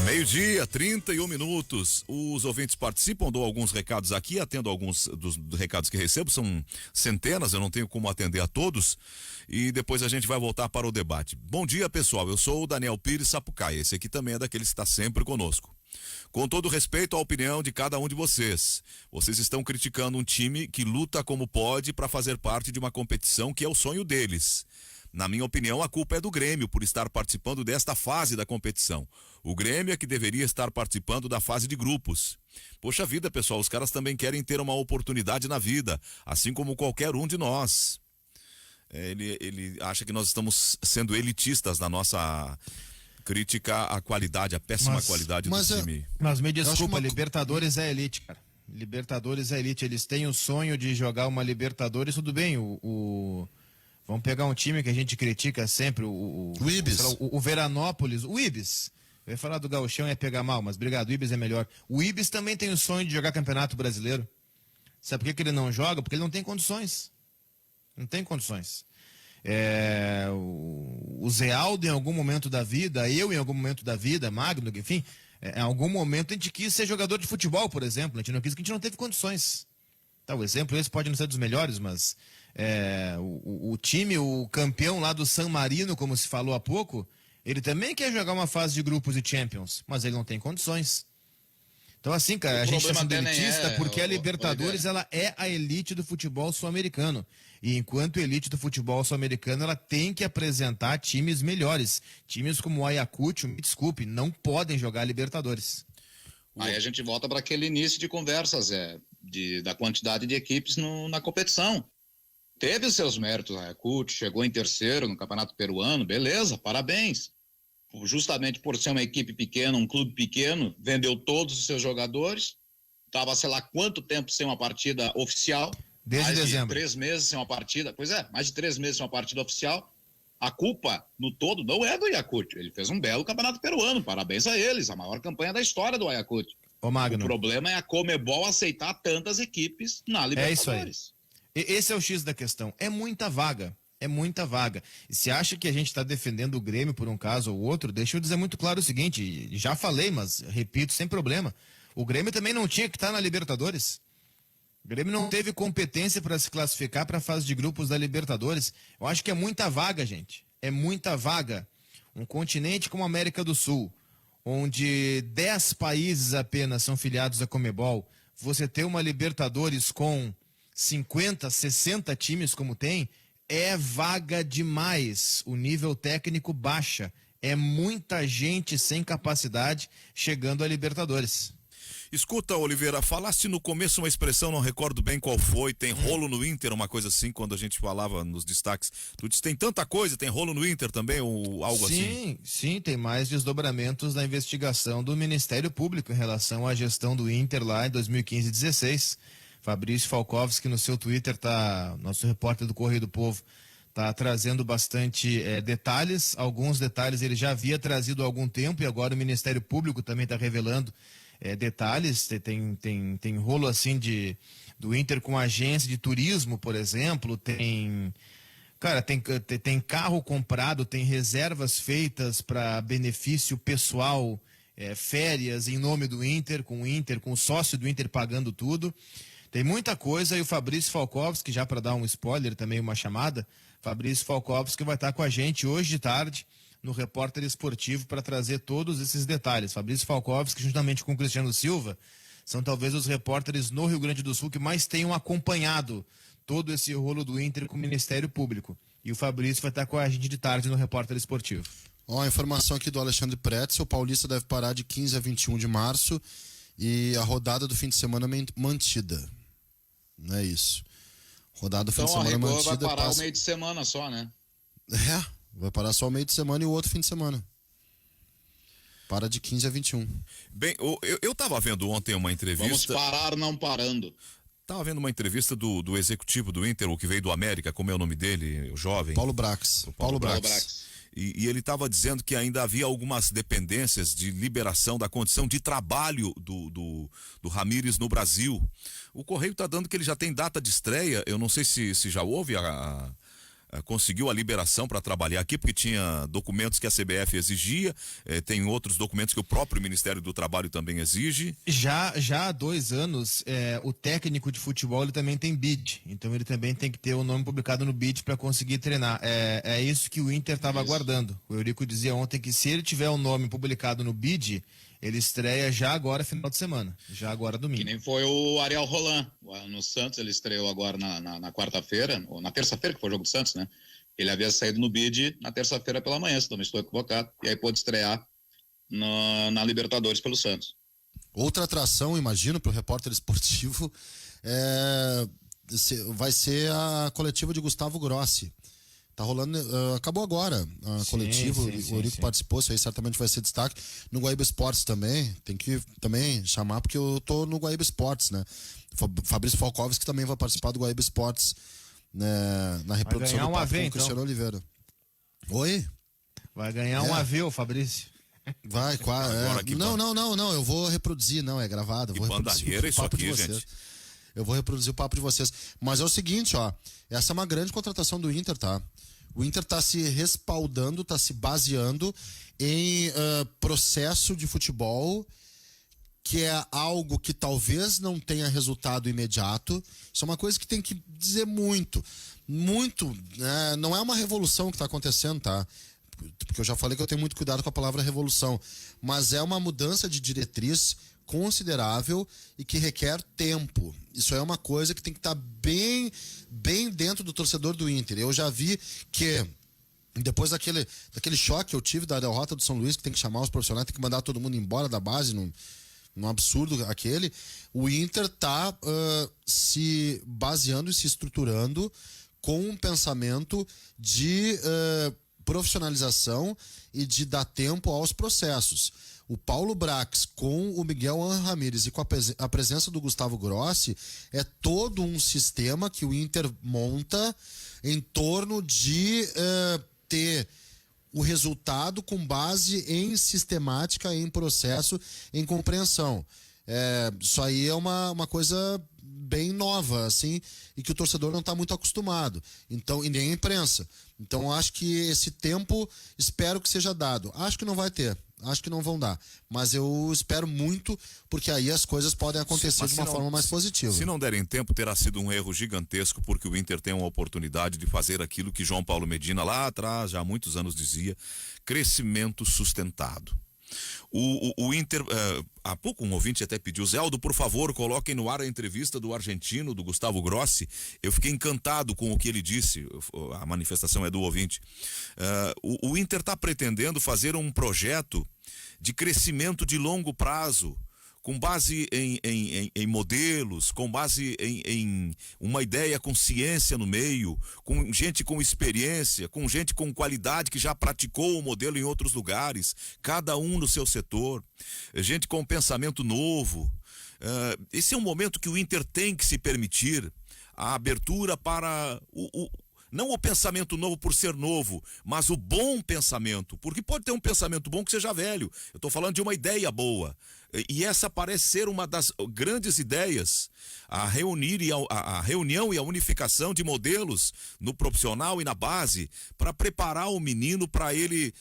Meio-dia, 31 minutos. Os ouvintes participam, dou alguns recados aqui, atendo alguns dos recados que recebo, são centenas, eu não tenho como atender a todos. E depois a gente vai voltar para o debate. Bom dia, pessoal. Eu sou o Daniel Pires Sapucaia. Esse aqui também é daqueles que está sempre conosco. Com todo respeito à opinião de cada um de vocês, vocês estão criticando um time que luta como pode para fazer parte de uma competição que é o sonho deles. Na minha opinião, a culpa é do Grêmio por estar participando desta fase da competição. O Grêmio é que deveria estar participando da fase de grupos. Poxa vida, pessoal, os caras também querem ter uma oportunidade na vida, assim como qualquer um de nós. Ele acha que nós estamos sendo elitistas na nossa crítica à qualidade, à péssima qualidade do time. Mas me desculpa, Libertadores é elite, cara. Libertadores é elite. Eles têm o sonho de jogar uma Libertadores, tudo bem. Vamos pegar um time que a gente critica sempre, o Ibis. O Veranópolis, o Ibis. Eu ia falar do Gauchão e ia pegar mal, mas obrigado, o Ibis é melhor. O Ibis também tem o sonho de jogar Campeonato Brasileiro. Sabe por que ele não joga? Porque ele não tem condições. Não tem condições. O Zé Aldo em algum momento da vida, eu em algum momento da vida, Magno, enfim, em algum momento a gente quis ser jogador de futebol, por exemplo. A gente não quis, porque a gente não teve condições. Tá, o exemplo esse pode não ser dos melhores, mas o time, o campeão lá do San Marino, como se falou há pouco, ele também quer jogar uma fase de grupos e Champions, mas ele não tem condições. Então assim, cara, a gente está sendo elitista porque a Libertadores ela é a elite do futebol sul-americano. E enquanto elite do futebol sul-americano, ela tem que apresentar times melhores. Times como o Ayacucho, me desculpe, não podem jogar Libertadores. Aí a gente volta para aquele início de conversas, da quantidade de equipes na competição. Teve os seus méritos, o Ayacucho chegou em terceiro no Campeonato Peruano, beleza, parabéns. Justamente por ser uma equipe pequena, um clube pequeno, vendeu todos os seus jogadores, estava sei lá quanto tempo sem uma partida oficial. Desde dezembro. Mais de 3 meses sem uma partida, mais de 3 meses sem uma partida oficial. A culpa, no todo, não é do Ayacucho. Ele fez um belo campeonato peruano, parabéns a eles, a maior campanha da história do Ayacucho. Ô, Magno. O problema é a Conmebol aceitar tantas equipes na Libertadores. É isso aí. Esse é o X da questão. É muita vaga. É muita vaga. E se acha que a gente está defendendo o Grêmio por um caso ou outro, deixa eu dizer muito claro o seguinte, já falei, mas repito sem problema. O Grêmio também não tinha que estar na Libertadores. O Grêmio não teve competência para se classificar para a fase de grupos da Libertadores. Eu acho que é muita vaga, gente. É muita vaga. Um continente como a América do Sul, onde 10 países apenas são filiados à Conmebol, você ter uma Libertadores com 50, 60 times como tem, é vaga demais. O nível técnico baixa. É muita gente sem capacidade chegando à Libertadores. Escuta, Oliveira, falaste no começo uma expressão, não recordo bem qual foi, tem rolo no Inter, uma coisa assim, quando a gente falava nos destaques. Tu disse, tem tanta coisa, tem rolo no Inter também, ou algo assim? Sim, tem mais desdobramentos da investigação do Ministério Público em relação à gestão do Inter lá em 2015 e 2016. Fabrício Falkowski no seu Twitter, nosso repórter do Correio do Povo, tá trazendo bastante detalhes. Alguns detalhes ele já havia trazido há algum tempo e agora o Ministério Público também está revelando detalhes. Tem rolo assim do Inter com agência de turismo, por exemplo, tem carro comprado, tem reservas feitas para benefício pessoal, férias em nome do Inter, com o sócio do Inter pagando tudo. Tem muita coisa e o Fabrício Falkowski, já para dar um spoiler também, uma chamada, Fabrício Falkowski vai estar com a gente hoje de tarde no Repórter Esportivo para trazer todos esses detalhes. Fabrício Falkowski, juntamente com o Cristiano Silva, são talvez os repórteres no Rio Grande do Sul que mais tenham acompanhado todo esse rolo do Inter com o Ministério Público. E o Fabrício vai estar com a gente de tarde no Repórter Esportivo. A informação aqui do Alexandre Pretz, o Paulista deve parar de 15 a 21 de março e a rodada do fim de semana mantida. Não é isso. Rodada do fim de semana mantida. Vai parar o meio de semana só, né? Vai parar só o meio de semana e o outro fim de semana. Para de 15 a 21. Bem, eu tava vendo ontem uma entrevista... Vamos parar não parando. Tava vendo uma entrevista do executivo do Inter, o que veio do América, como é o nome dele, o jovem? Paulo Brax. Paulo Brax. E ele estava dizendo que ainda havia algumas dependências de liberação da condição de trabalho do Ramírez no Brasil. O Correio está dando que ele já tem data de estreia. Eu não sei se já houve conseguiu a liberação para trabalhar aqui, porque tinha documentos que a CBF exigia, tem outros documentos que o próprio Ministério do Trabalho também exige. Já há 2 anos, o técnico de futebol ele também tem BID, então ele também tem que ter o nome publicado no BID para conseguir treinar. É isso que o Inter estava aguardando. O Eurico dizia ontem que se ele tiver o nome publicado no BID, ele estreia já agora, final de semana. Já agora, domingo. Que nem foi o Ariel Roland. No Santos, ele estreou agora na quarta-feira, ou na terça-feira, que foi o jogo do Santos, né? Ele havia saído no BID na terça-feira pela manhã, se não me estou equivocado. E aí pôde estrear na Libertadores pelo Santos. Outra atração, imagino, para o repórter esportivo, vai ser a coletiva de Gustavo Grossi. Tá rolando, acabou agora a coletiva, o Eurico participou, isso aí certamente vai ser destaque. No Guaíba Esportes também, tem que também chamar, porque eu tô no Guaíba Esportes, né? Fabrício Falkowski também vai participar do Guaíba Esportes, né, na reprodução do papo com o Cristiano Oliveira. Oi? Vai ganhar um AV, o Fabrício. Vai, quase. Não, eu vou reproduzir, não, é gravado. Que bandadeira isso aqui, gente. Eu vou reproduzir o papo de vocês. Mas é o seguinte, essa é uma grande contratação do Inter, tá? O Inter tá se respaldando, tá se baseando em processo de futebol, que é algo que talvez não tenha resultado imediato. Isso é uma coisa que tem que dizer muito, né? Não é uma revolução que tá acontecendo, tá? Porque eu já falei que eu tenho muito cuidado com a palavra revolução, mas é uma mudança de diretriz considerável e que requer tempo. Isso é uma coisa que tem que estar bem dentro do torcedor do Inter. Eu já vi que depois daquele choque que eu tive da derrota do São Luís, que tem que chamar os profissionais, tem que mandar todo mundo embora da base, num absurdo aquele, o Inter está se baseando e se estruturando com um pensamento de profissionalização e de dar tempo aos processos. O Paulo Brax com o Miguel Ramírez e com a presença do Gustavo Grossi é todo um sistema que o Inter monta em torno de ter o resultado com base em sistemática, em processo, em compreensão. Isso aí é uma coisa bem nova, assim, e que o torcedor não está muito acostumado. Então, e nem a imprensa. Então, acho que esse tempo, espero que seja dado. Acho que não vai ter. Acho que não vão dar. Mas eu espero muito, porque aí as coisas podem acontecer de uma forma mais positiva. Se não derem tempo, terá sido um erro gigantesco, porque o Inter tem uma oportunidade de fazer aquilo que João Paulo Medina lá atrás, já há muitos anos dizia, crescimento sustentado. O Inter, há pouco um ouvinte até pediu, Zé Aldo, por favor, coloquem no ar a entrevista do argentino, do Gustavo Grossi. Eu fiquei encantado com o que ele disse, a manifestação é do ouvinte. O Inter está pretendendo fazer um projeto de crescimento de longo prazo, com base em modelos, com base em uma ideia com ciência no meio, com gente com experiência, com gente com qualidade que já praticou o modelo em outros lugares, cada um no seu setor, gente com pensamento novo. Esse é um momento que o Inter tem que se permitir a abertura para não o pensamento novo por ser novo, mas o bom pensamento, porque pode ter um pensamento bom que seja velho. Eu estou falando de uma ideia boa. E essa parece ser uma das grandes ideias, a reunião e a unificação de modelos no profissional e na base, para preparar o menino para ele,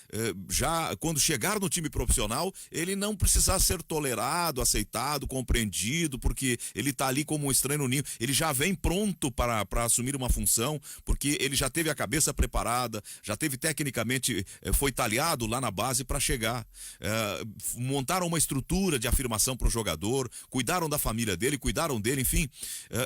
já quando chegar no time profissional, ele não precisar ser tolerado, aceitado, compreendido, porque ele está ali como um estranho no ninho. Ele já vem pronto para assumir uma função, porque ele já teve a cabeça preparada, já teve tecnicamente, foi talhado lá na base para chegar. Montaram uma estrutura de afirmação para o jogador, cuidaram da família dele, cuidaram dele, enfim.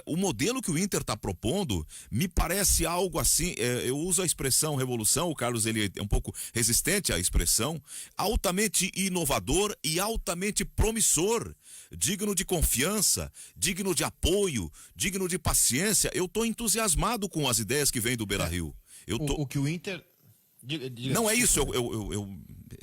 O modelo que o Inter está propondo me parece algo assim, eu uso a expressão revolução, o Carlos ele é um pouco resistente à expressão, altamente inovador e altamente promissor, digno de confiança, digno de apoio, digno de paciência. Eu estou entusiasmado com as ideias que vêm do Beira-Rio. O que o Inter... Não é isso,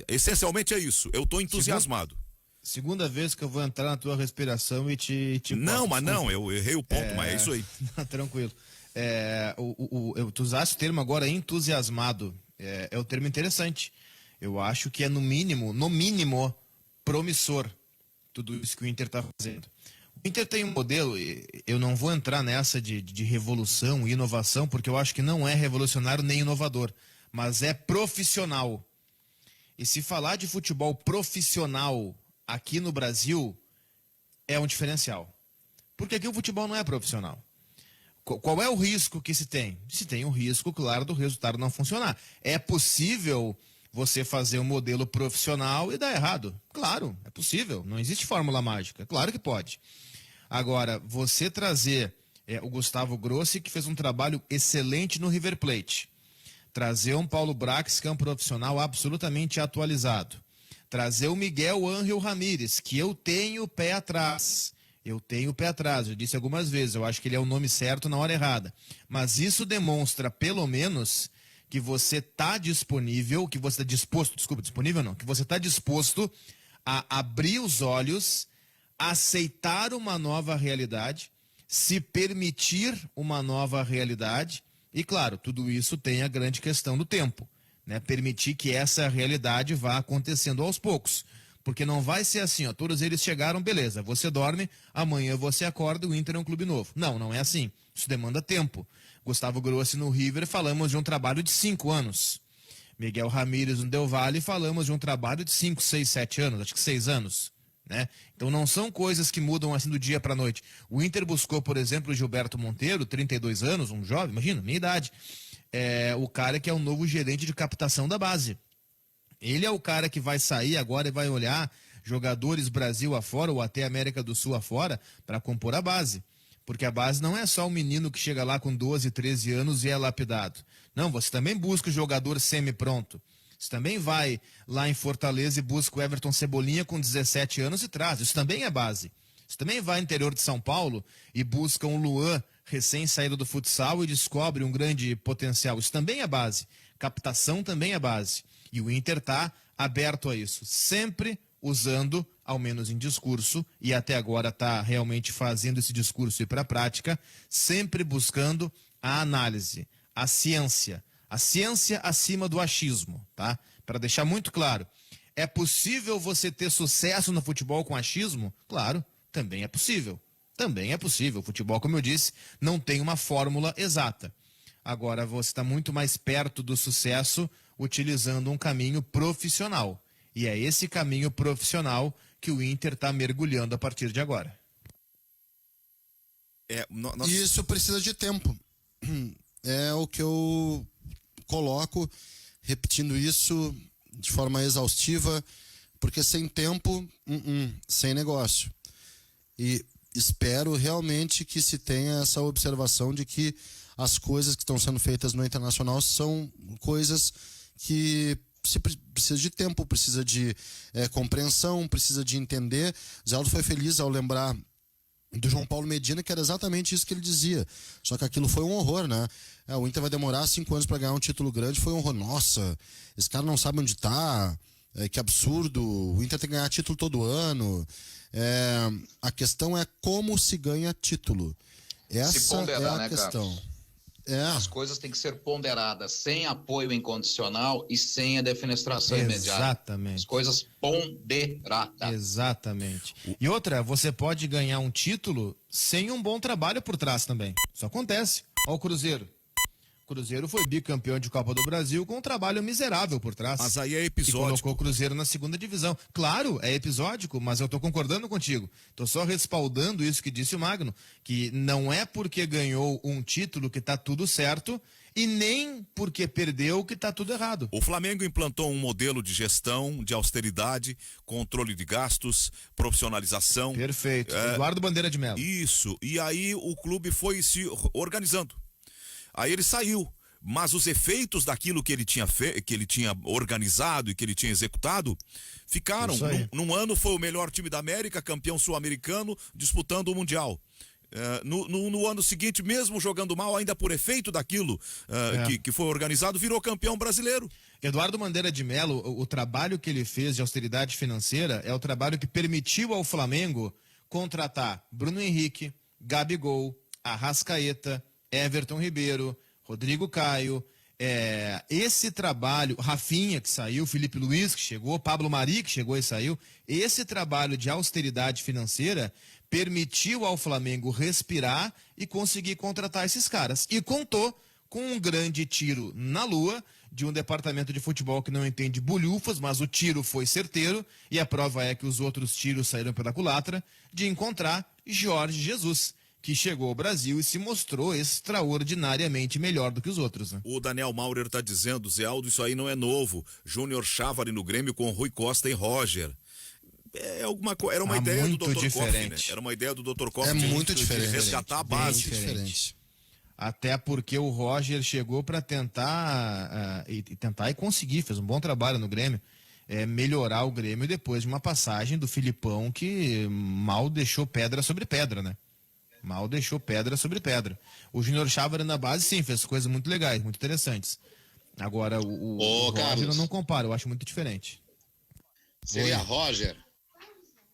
essencialmente é isso, eu estou entusiasmado. Segunda vez que eu vou entrar na tua respiração e te não, mas não, eu errei o ponto, mas é isso aí. Tranquilo. Tu usaste o termo agora entusiasmado. É um termo interessante. Eu acho que é no mínimo, promissor tudo isso que o Inter está fazendo. O Inter tem um modelo, eu não vou entrar nessa de revolução e inovação, porque eu acho que não é revolucionário nem inovador, mas é profissional. E se falar de futebol profissional aqui no Brasil, é um diferencial. Porque aqui o futebol não é profissional. Qual é o risco que se tem? Se tem um risco, claro, do resultado não funcionar. É possível você fazer um modelo profissional e dar errado? Claro, é possível. Não existe fórmula mágica. Claro que pode. Agora, você trazer o Gustavo Grossi, que fez um trabalho excelente no River Plate. Trazer um Paulo Brax, que é um profissional absolutamente atualizado. Trazer o Miguel Ángel Ramírez, que eu tenho pé atrás. Eu disse algumas vezes, eu acho que ele é o nome certo na hora errada. Mas isso demonstra, pelo menos, que você está disponível, que você está disposto, disponível não, que você está disposto a abrir os olhos, aceitar uma nova realidade, se permitir uma nova realidade, e claro, tudo isso tem a grande questão do tempo. Permitir que essa realidade vá acontecendo aos poucos. Porque não vai ser assim, ó, todos eles chegaram, beleza, você dorme, amanhã você acorda, o Inter é um clube novo. Não é assim. Isso demanda tempo. Gustavo Grossi no River, falamos de um trabalho de 5 anos. Miguel Ramírez no Del Valle, falamos de um trabalho de 5, 6, 7 anos, acho que 6 anos. Então não são coisas que mudam assim do dia para a noite. O Inter buscou, por exemplo, o Gilberto Monteiro, 32 anos, um jovem, imagina, minha idade. O cara que é o novo gerente de captação da base. Ele é o cara que vai sair agora e vai olhar jogadores Brasil afora ou até América do Sul afora para compor a base. Porque a base não é só um menino que chega lá com 12, 13 anos e é lapidado. Não, você também busca o jogador semi-pronto. Você também vai lá em Fortaleza e busca o Everton Cebolinha com 17 anos e traz. Isso também é base. Você também vai no interior de São Paulo e busca um Luan recém-saído do futsal e descobre um grande potencial. Isso também é base. Captação também é base. E o Inter está aberto a isso. Sempre usando, ao menos em discurso, e até agora está realmente fazendo esse discurso ir para a prática, sempre buscando a análise, a ciência acima do achismo, tá? Para deixar muito claro. É possível você ter sucesso no futebol com achismo? Claro, também é possível. Também é possível. O futebol, como eu disse, não tem uma fórmula exata. Agora, você está muito mais perto do sucesso utilizando um caminho profissional. E é esse caminho profissional que o Inter está mergulhando a partir de agora. E isso precisa de tempo. É o que eu coloco, repetindo isso de forma exaustiva, porque sem tempo, sem negócio. E espero realmente que se tenha essa observação de que as coisas que estão sendo feitas no Internacional são coisas que precisa de tempo, precisa de compreensão, precisa de entender. Zé Aldo foi feliz ao lembrar do João Paulo Medina, que era exatamente isso que ele dizia. Só que aquilo foi um horror, né? O Inter vai demorar 5 anos para ganhar um título grande, foi um horror. Nossa, esse cara não sabe onde tá, que absurdo, o Inter tem que ganhar título todo ano. A questão é como se ganha título. Essa se ponderar, é a né, questão. Carlos? As coisas têm que ser ponderadas, sem apoio incondicional e sem a defenestração imediata. Exatamente. As coisas ponderadas. Exatamente. E outra, você pode ganhar um título sem um bom trabalho por trás também. Isso acontece. Olha o Cruzeiro. O Cruzeiro foi bicampeão de Copa do Brasil com um trabalho miserável por trás. Mas aí é E episódico. colocou o Cruzeiro na segunda divisão. Claro, é episódico, mas eu tô concordando contigo. Tô só respaldando isso que disse o Magno, que não é porque ganhou um título que tá tudo certo e nem porque perdeu que tá tudo errado. O Flamengo implantou um modelo de gestão, de austeridade, controle de gastos, profissionalização. Perfeito. Eduardo Bandeira de Mello. Isso. E aí o clube foi se organizando. Aí ele saiu, mas os efeitos daquilo que ele tinha que ele tinha organizado e que ele tinha executado ficaram. Num ano foi o melhor time da América, campeão sul-americano, disputando o Mundial. No ano seguinte, mesmo jogando mal, ainda por efeito daquilo que foi organizado, virou campeão brasileiro. Eduardo Bandeira de Mello, o trabalho que ele fez de austeridade financeira é o trabalho que permitiu ao Flamengo contratar Bruno Henrique, Gabigol, Arrascaeta, Everton Ribeiro, Rodrigo Caio, esse trabalho, Rafinha que saiu, Felipe Luiz que chegou, Pablo Mari que chegou e saiu, esse trabalho de austeridade financeira permitiu ao Flamengo respirar e conseguir contratar esses caras. E contou com um grande tiro na lua de um departamento de futebol que não entende bolhufas, mas o tiro foi certeiro, e a prova é que os outros tiros saíram pela culatra, de encontrar Jorge Jesus, que chegou ao Brasil e se mostrou extraordinariamente melhor do que os outros, né? O Daniel Maurer está dizendo, Zé Aldo, isso aí não é novo. Júnior Chávari no Grêmio com Rui Costa e Roger. Era uma ideia do Dr. Koff, né? Era uma ideia do Dr. Koff de resgatar a base. Diferente. Até porque o Roger chegou para tentar e conseguir, fez um bom trabalho no Grêmio, melhorar o Grêmio depois de uma passagem do Filipão que mal deixou pedra sobre pedra, né? Mal deixou pedra sobre pedra. O Júnior Chávari na base, sim, fez coisas muito legais, muito interessantes. Agora, o Roger eu não comparo, eu acho muito diferente. Seria Roger,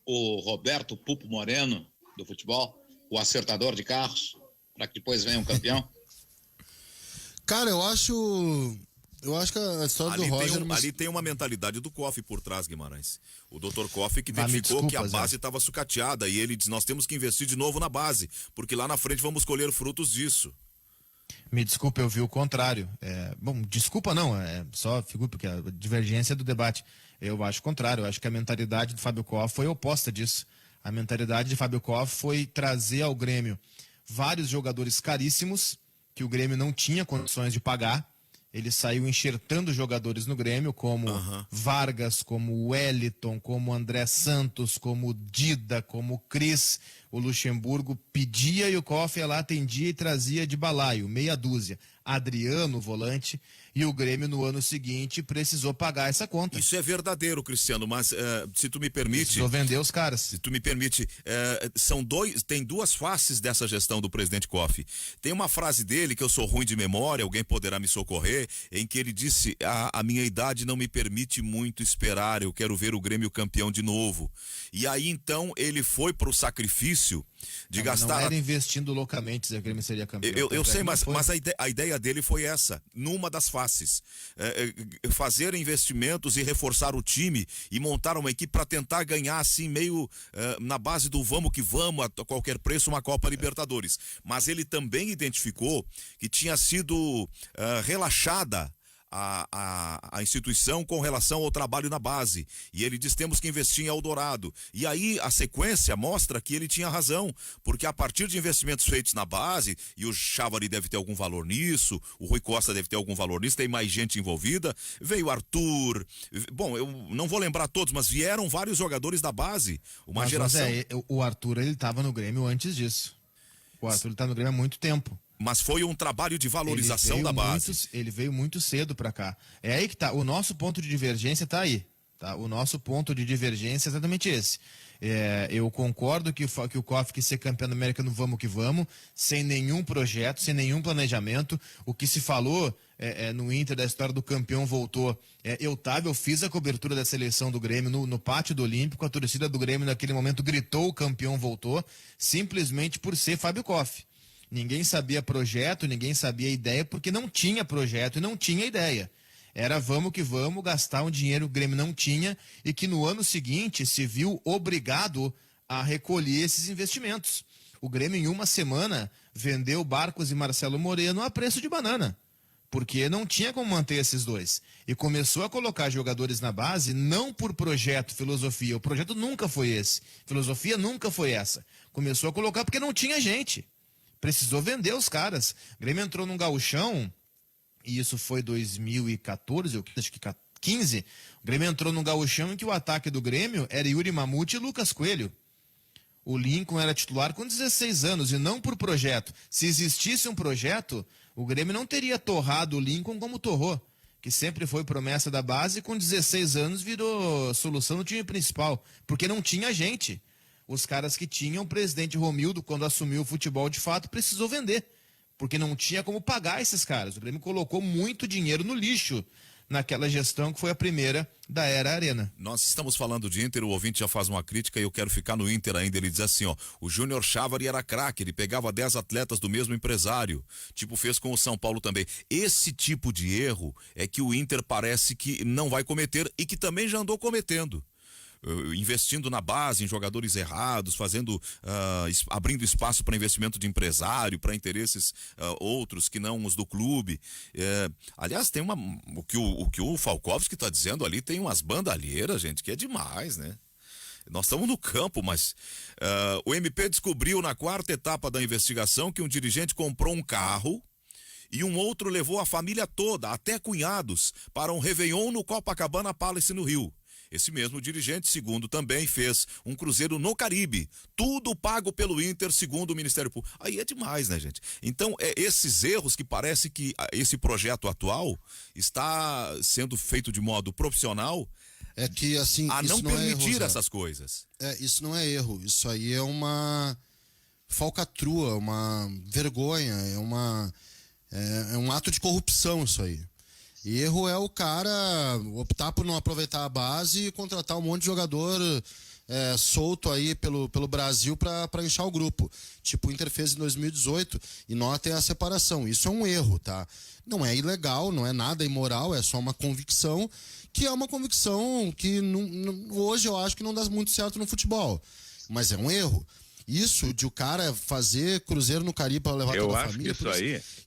o Roberto Pupo Moreno do futebol, o acertador de carros, para que depois venha um campeão? Cara, eu acho que a história do Roger... Ali tem uma mentalidade do Koff por trás, Guimarães. O Dr. Koff que identificou que a base estava sucateada e ele diz, nós temos que investir de novo na base, porque lá na frente vamos colher frutos disso. Me desculpa, eu vi o contrário. Bom, desculpa não, só figura porque a divergência do debate. Eu acho o contrário, eu acho que a mentalidade do Fábio Koff foi oposta disso. A mentalidade de Fábio Koff foi trazer ao Grêmio vários jogadores caríssimos que o Grêmio não tinha condições de pagar. Ele saiu enxertando jogadores no Grêmio, como Vargas, como Wellington, como André Santos, como Dida, como Cris. O Luxemburgo pedia e o Koff ia lá, atendia e trazia de balaio, meia dúzia. Adriano, volante, e o Grêmio no ano seguinte precisou pagar essa conta. Isso é verdadeiro, Cristiano, mas se tu me permite... Precisou vender os caras. Se tu me permite, tem duas faces dessa gestão do presidente Koff. Tem uma frase dele, que eu sou ruim de memória, alguém poderá me socorrer, em que ele disse, a minha idade não me permite muito esperar, eu quero ver o Grêmio campeão de novo. E aí então ele foi pro sacrifício de gastar... Não era investindo loucamente se o Grêmio seria campeão. Eu sei, mas a ideia dele foi essa, numa das faces. Fazer investimentos e reforçar o time e montar uma equipe para tentar ganhar assim meio na base do vamos que vamos, a qualquer preço, uma Copa Libertadores. Mas ele também identificou que tinha sido relaxada a instituição com relação ao trabalho na base, e ele diz, temos que investir em Eldorado, e aí a sequência mostra que ele tinha razão, porque a partir de investimentos feitos na base, e o Chávari deve ter algum valor nisso, o Rui Costa deve ter algum valor nisso, tem mais gente envolvida, veio Arthur, bom, eu não vou lembrar todos, mas vieram vários jogadores da base, geração... o Arthur, ele estava no Grêmio antes disso. O Arthur está no Grêmio há muito tempo. mas foi um trabalho de valorização da base. Ele veio muito cedo para cá. É aí que tá. O nosso ponto de divergência tá aí. Tá? O nosso ponto de divergência é exatamente esse. Eu concordo que o COF quis ser campeão da América no vamos que vamos, sem nenhum projeto, sem nenhum planejamento. O que se falou no Inter da história do campeão voltou. Eu fiz a cobertura da seleção do Grêmio no pátio do Olímpico, a torcida do Grêmio naquele momento gritou, o campeão voltou, simplesmente por ser Fábio COF. Ninguém sabia projeto, ninguém sabia ideia, porque não tinha projeto e não tinha ideia. Era vamos que vamos, gastar um dinheiro que o Grêmio não tinha e que no ano seguinte se viu obrigado a recolher esses investimentos. O Grêmio em uma semana vendeu Barcos e Marcelo Moreno a preço de banana, porque não tinha como manter esses dois. E começou a colocar jogadores na base não por projeto, filosofia. O projeto nunca foi esse. Filosofia nunca foi essa. Começou a colocar porque não tinha gente. Precisou vender os caras. O Grêmio entrou num gauchão, e isso foi 2014, acho que 15, o Grêmio entrou num gauchão em que o ataque do Grêmio era Yuri Mamute e Lucas Coelho. O Lincoln era titular com 16 anos e não por projeto. Se existisse um projeto, o Grêmio não teria torrado o Lincoln como torrou, que sempre foi promessa da base e com 16 anos virou solução no time principal, porque não tinha gente. Os caras que tinham, o presidente Romildo, quando assumiu o futebol de fato, precisou vender, porque não tinha como pagar esses caras. O Grêmio colocou muito dinheiro no lixo naquela gestão que foi a primeira da era Arena. Nós estamos falando de Inter, o ouvinte já faz uma crítica e eu quero ficar no Inter ainda. Ele diz assim, ó, o Júnior Chávari era craque, ele pegava 10 atletas do mesmo empresário, tipo fez com o São Paulo também. Esse tipo de erro é que o Inter parece que não vai cometer e que também já andou cometendo. Investindo na base, em jogadores errados, abrindo espaço para investimento de empresário, para interesses outros que não os do clube. Aliás, tem o que o Falkowski está dizendo ali, tem umas bandalheiras, gente, que é demais, né? Nós estamos no campo, mas o MP descobriu na 4ª etapa da investigação que um dirigente comprou um carro e um outro levou a família toda, até cunhados, para um Réveillon no Copacabana Palace no Rio. Esse mesmo dirigente, segundo também, fez um cruzeiro no Caribe. Tudo pago pelo Inter, segundo o Ministério Público. Aí é demais, né, gente? Então, esses erros que parece que esse projeto atual está sendo feito de modo profissional, é que, assim, a não permitir essas coisas. Isso não é erro. Isso aí é uma falcatrua, uma vergonha, é um ato de corrupção isso aí. Erro é o cara optar por não aproveitar a base e contratar um monte de jogador solto aí pelo Brasil para inchar o grupo. Tipo o Inter fez em 2018, e notem a separação. Isso é um erro, tá? Não é ilegal, não é nada imoral, é só uma convicção, que é uma convicção que hoje eu acho que não dá muito certo no futebol. Mas é um erro. Isso de o cara fazer cruzeiro no Caribe para levar toda a família.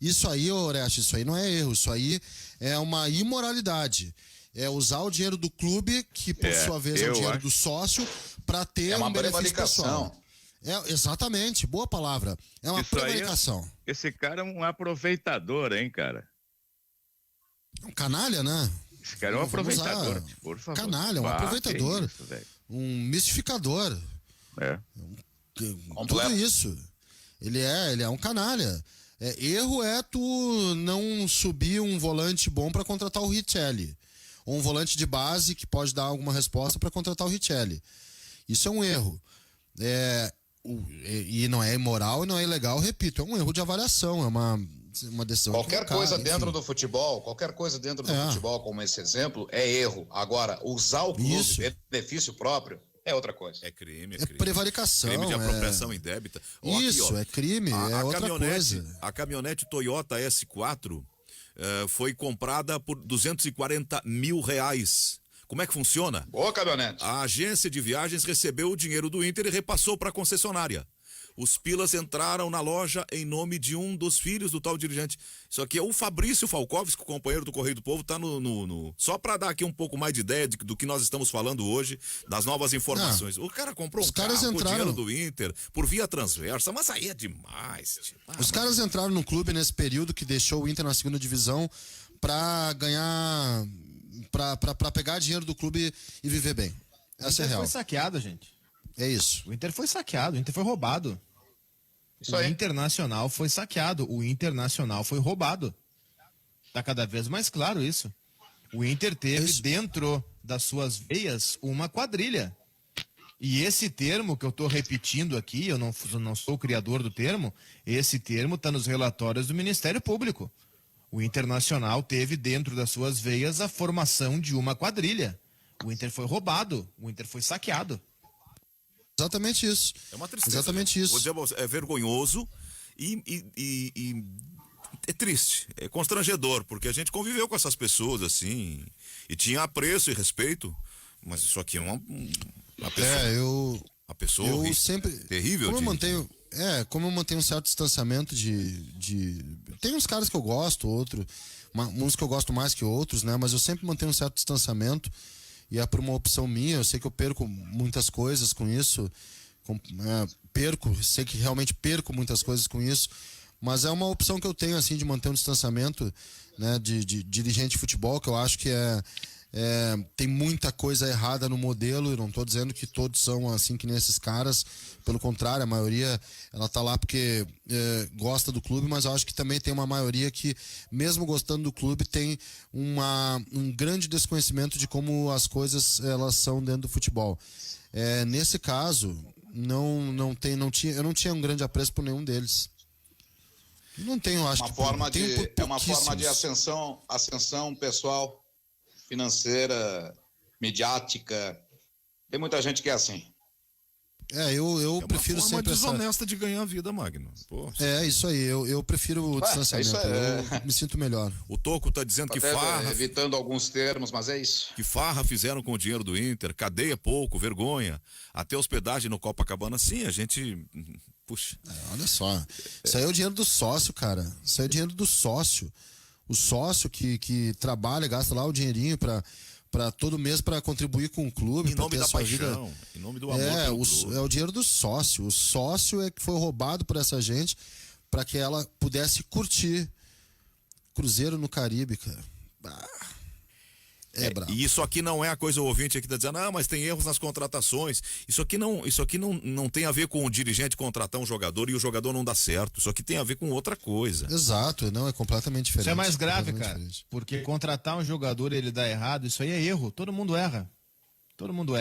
Isso aí, Oreste, isso aí não é erro, isso aí é uma imoralidade. É usar o dinheiro do clube, que por sua vez é o dinheiro do sócio, para ter um benefício pessoal. Exatamente, boa palavra. É uma prevaricação. Esse cara é um aproveitador, hein, cara? Um canalha, né? Esse cara é um aproveitador, por favor. Canalha, um aproveitador. Isso, um mistificador. Tudo isso. Ele é um canalha. Erro é tu não subir um volante bom para contratar o Richelli. Ou um volante de base que pode dar alguma resposta para contratar o Richelli. Isso é um erro. E não é imoral e não é ilegal, repito, é um erro de avaliação, é uma decisão. Qualquer coisa dentro do futebol, como esse exemplo, é erro. Agora, usar o clube em benefício próprio é outra coisa. É crime. É prevaricação. Crime de apropriação indébita. Isso, é crime, é outra coisa. A caminhonete Toyota S4 foi comprada por R$240 mil. Como é que funciona? Boa caminhonete. A agência de viagens recebeu o dinheiro do Inter e repassou para a concessionária. Os pilas entraram na loja em nome de um dos filhos do tal dirigente. Só que o Fabrício Falkowski, companheiro do Correio do Povo, tá só para dar aqui um pouco mais de ideia do que nós estamos falando hoje, das novas informações. O cara comprou um carro por dinheiro do Inter, por via transversa, mas aí é demais. Os caras entraram no clube nesse período que deixou o Inter na 2ª divisão para ganhar, para pegar dinheiro do clube e viver bem. Essa é a real. O Inter foi saqueado, gente. É isso. O Inter foi saqueado, o Inter foi roubado. Isso o aí. Internacional foi saqueado, o Internacional foi roubado. Tá cada vez mais claro isso. O Inter teve dentro das suas veias uma quadrilha. E esse termo que eu estou repetindo aqui, eu não sou o criador do termo, esse termo está nos relatórios do Ministério Público. O Internacional teve dentro das suas veias a formação de uma quadrilha. O Inter foi roubado, o Inter foi saqueado. Exatamente isso. É uma tristeza. Exatamente isso. Vou dizer, é vergonhoso e é triste, é constrangedor, porque a gente conviveu com essas pessoas assim, e tinha apreço e respeito, mas isso aqui é uma pessoa... A pessoa eu sempre terrível. Como eu mantenho um certo distanciamento tem uns caras que eu gosto, uns que eu gosto mais que outros, né? Mas eu sempre mantenho um certo distanciamento e é por uma opção minha. Eu sei que eu perco muitas coisas com isso, sei que realmente perco muitas coisas com isso, mas é uma opção que eu tenho, assim, de manter um distanciamento, né? De dirigente de futebol, que eu acho que tem muita coisa errada no modelo. Eu não estou dizendo que todos são assim que nem esses caras, pelo contrário, a maioria ela tá lá porque gosta do clube, mas eu acho que também tem uma maioria que, mesmo gostando do clube, tem um grande desconhecimento de como as coisas elas são dentro do futebol. Nesse caso, eu não tinha um grande apreço por nenhum deles. Não tenho, acho que é uma forma de ascensão pessoal, financeira, midiática. Tem muita gente que é assim. Eu prefiro sempre essa... desonesta de ganhar a vida, Magno. Pô, isso aí. Eu prefiro o distanciamento. Eu me sinto melhor. O Toco tá dizendo que farra... Evitando alguns termos, mas é isso. Que farra fizeram com o dinheiro do Inter. Cadeia pouco, vergonha. Até hospedagem no Copacabana. Sim, a gente... Puxa. Olha só. Isso aí é o dinheiro do sócio, cara. Isso aí é o dinheiro do sócio. O sócio que trabalha, gasta lá o dinheirinho para todo mês para contribuir com o clube, em nome da paixão, vida. Em nome do amor. É o dinheiro do sócio. O sócio é que foi roubado por essa gente para que ela pudesse curtir Cruzeiro no Caribe, cara. Bravo. E isso aqui não é a coisa, o ouvinte aqui tá dizendo, mas tem erros nas contratações. Isso aqui não tem a ver com o dirigente contratar um jogador e o jogador não dá certo. Isso aqui tem a ver com outra coisa. Exato, não, é completamente diferente. Isso é mais grave, cara. Porque contratar um jogador e ele dá errado, isso aí é erro. Todo mundo erra.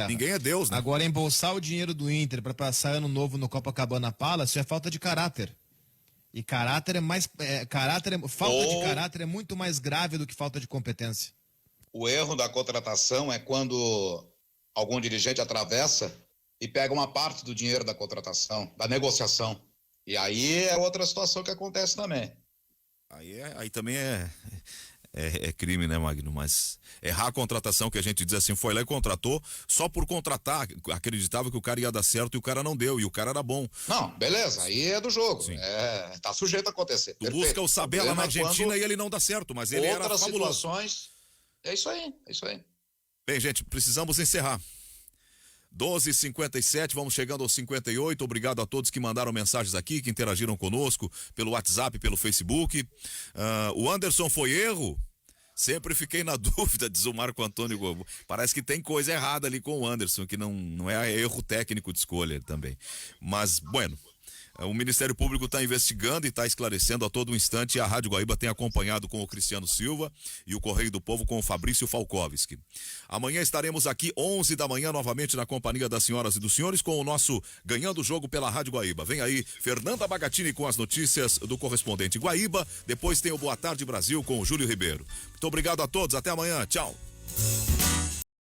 Ninguém é Deus, né? Agora, embolsar o dinheiro do Inter para passar ano novo no Copacabana Palace, isso é falta de caráter. E falta de caráter é muito mais grave do que falta de competência. O erro da contratação é quando algum dirigente atravessa e pega uma parte do dinheiro da contratação, da negociação. E aí é outra situação que acontece também. Aí também é crime, né, Magno? Mas errar a contratação, que a gente diz assim, foi lá e contratou, só por contratar, acreditava que o cara ia dar certo e o cara não deu, e o cara era bom. Não, beleza, aí é do jogo. Sim. Tá sujeito a acontecer. Tu busca o Sabella na Argentina e ele não dá certo, mas ele era fabuloso. Outras situações... É isso aí. Bem, gente, precisamos encerrar. 12h57, vamos chegando aos 58. Obrigado a todos que mandaram mensagens aqui, que interagiram conosco pelo WhatsApp, pelo Facebook. O Anderson foi erro? Sempre fiquei na dúvida, diz o Marco Antônio Gobo. Parece que tem coisa errada ali com o Anderson, que não é erro técnico de escolha também. Mas, bueno... O Ministério Público está investigando e está esclarecendo a todo instante. A Rádio Guaíba tem acompanhado com o Cristiano Silva e o Correio do Povo com o Fabrício Falkowski. Amanhã estaremos aqui 11 da manhã novamente na companhia das senhoras e dos senhores com o nosso Ganhando o Jogo pela Rádio Guaíba. Vem aí Fernanda Bagatini com as notícias do correspondente Guaíba. Depois tem o Boa Tarde Brasil com o Júlio Ribeiro. Muito obrigado a todos. Até amanhã. Tchau.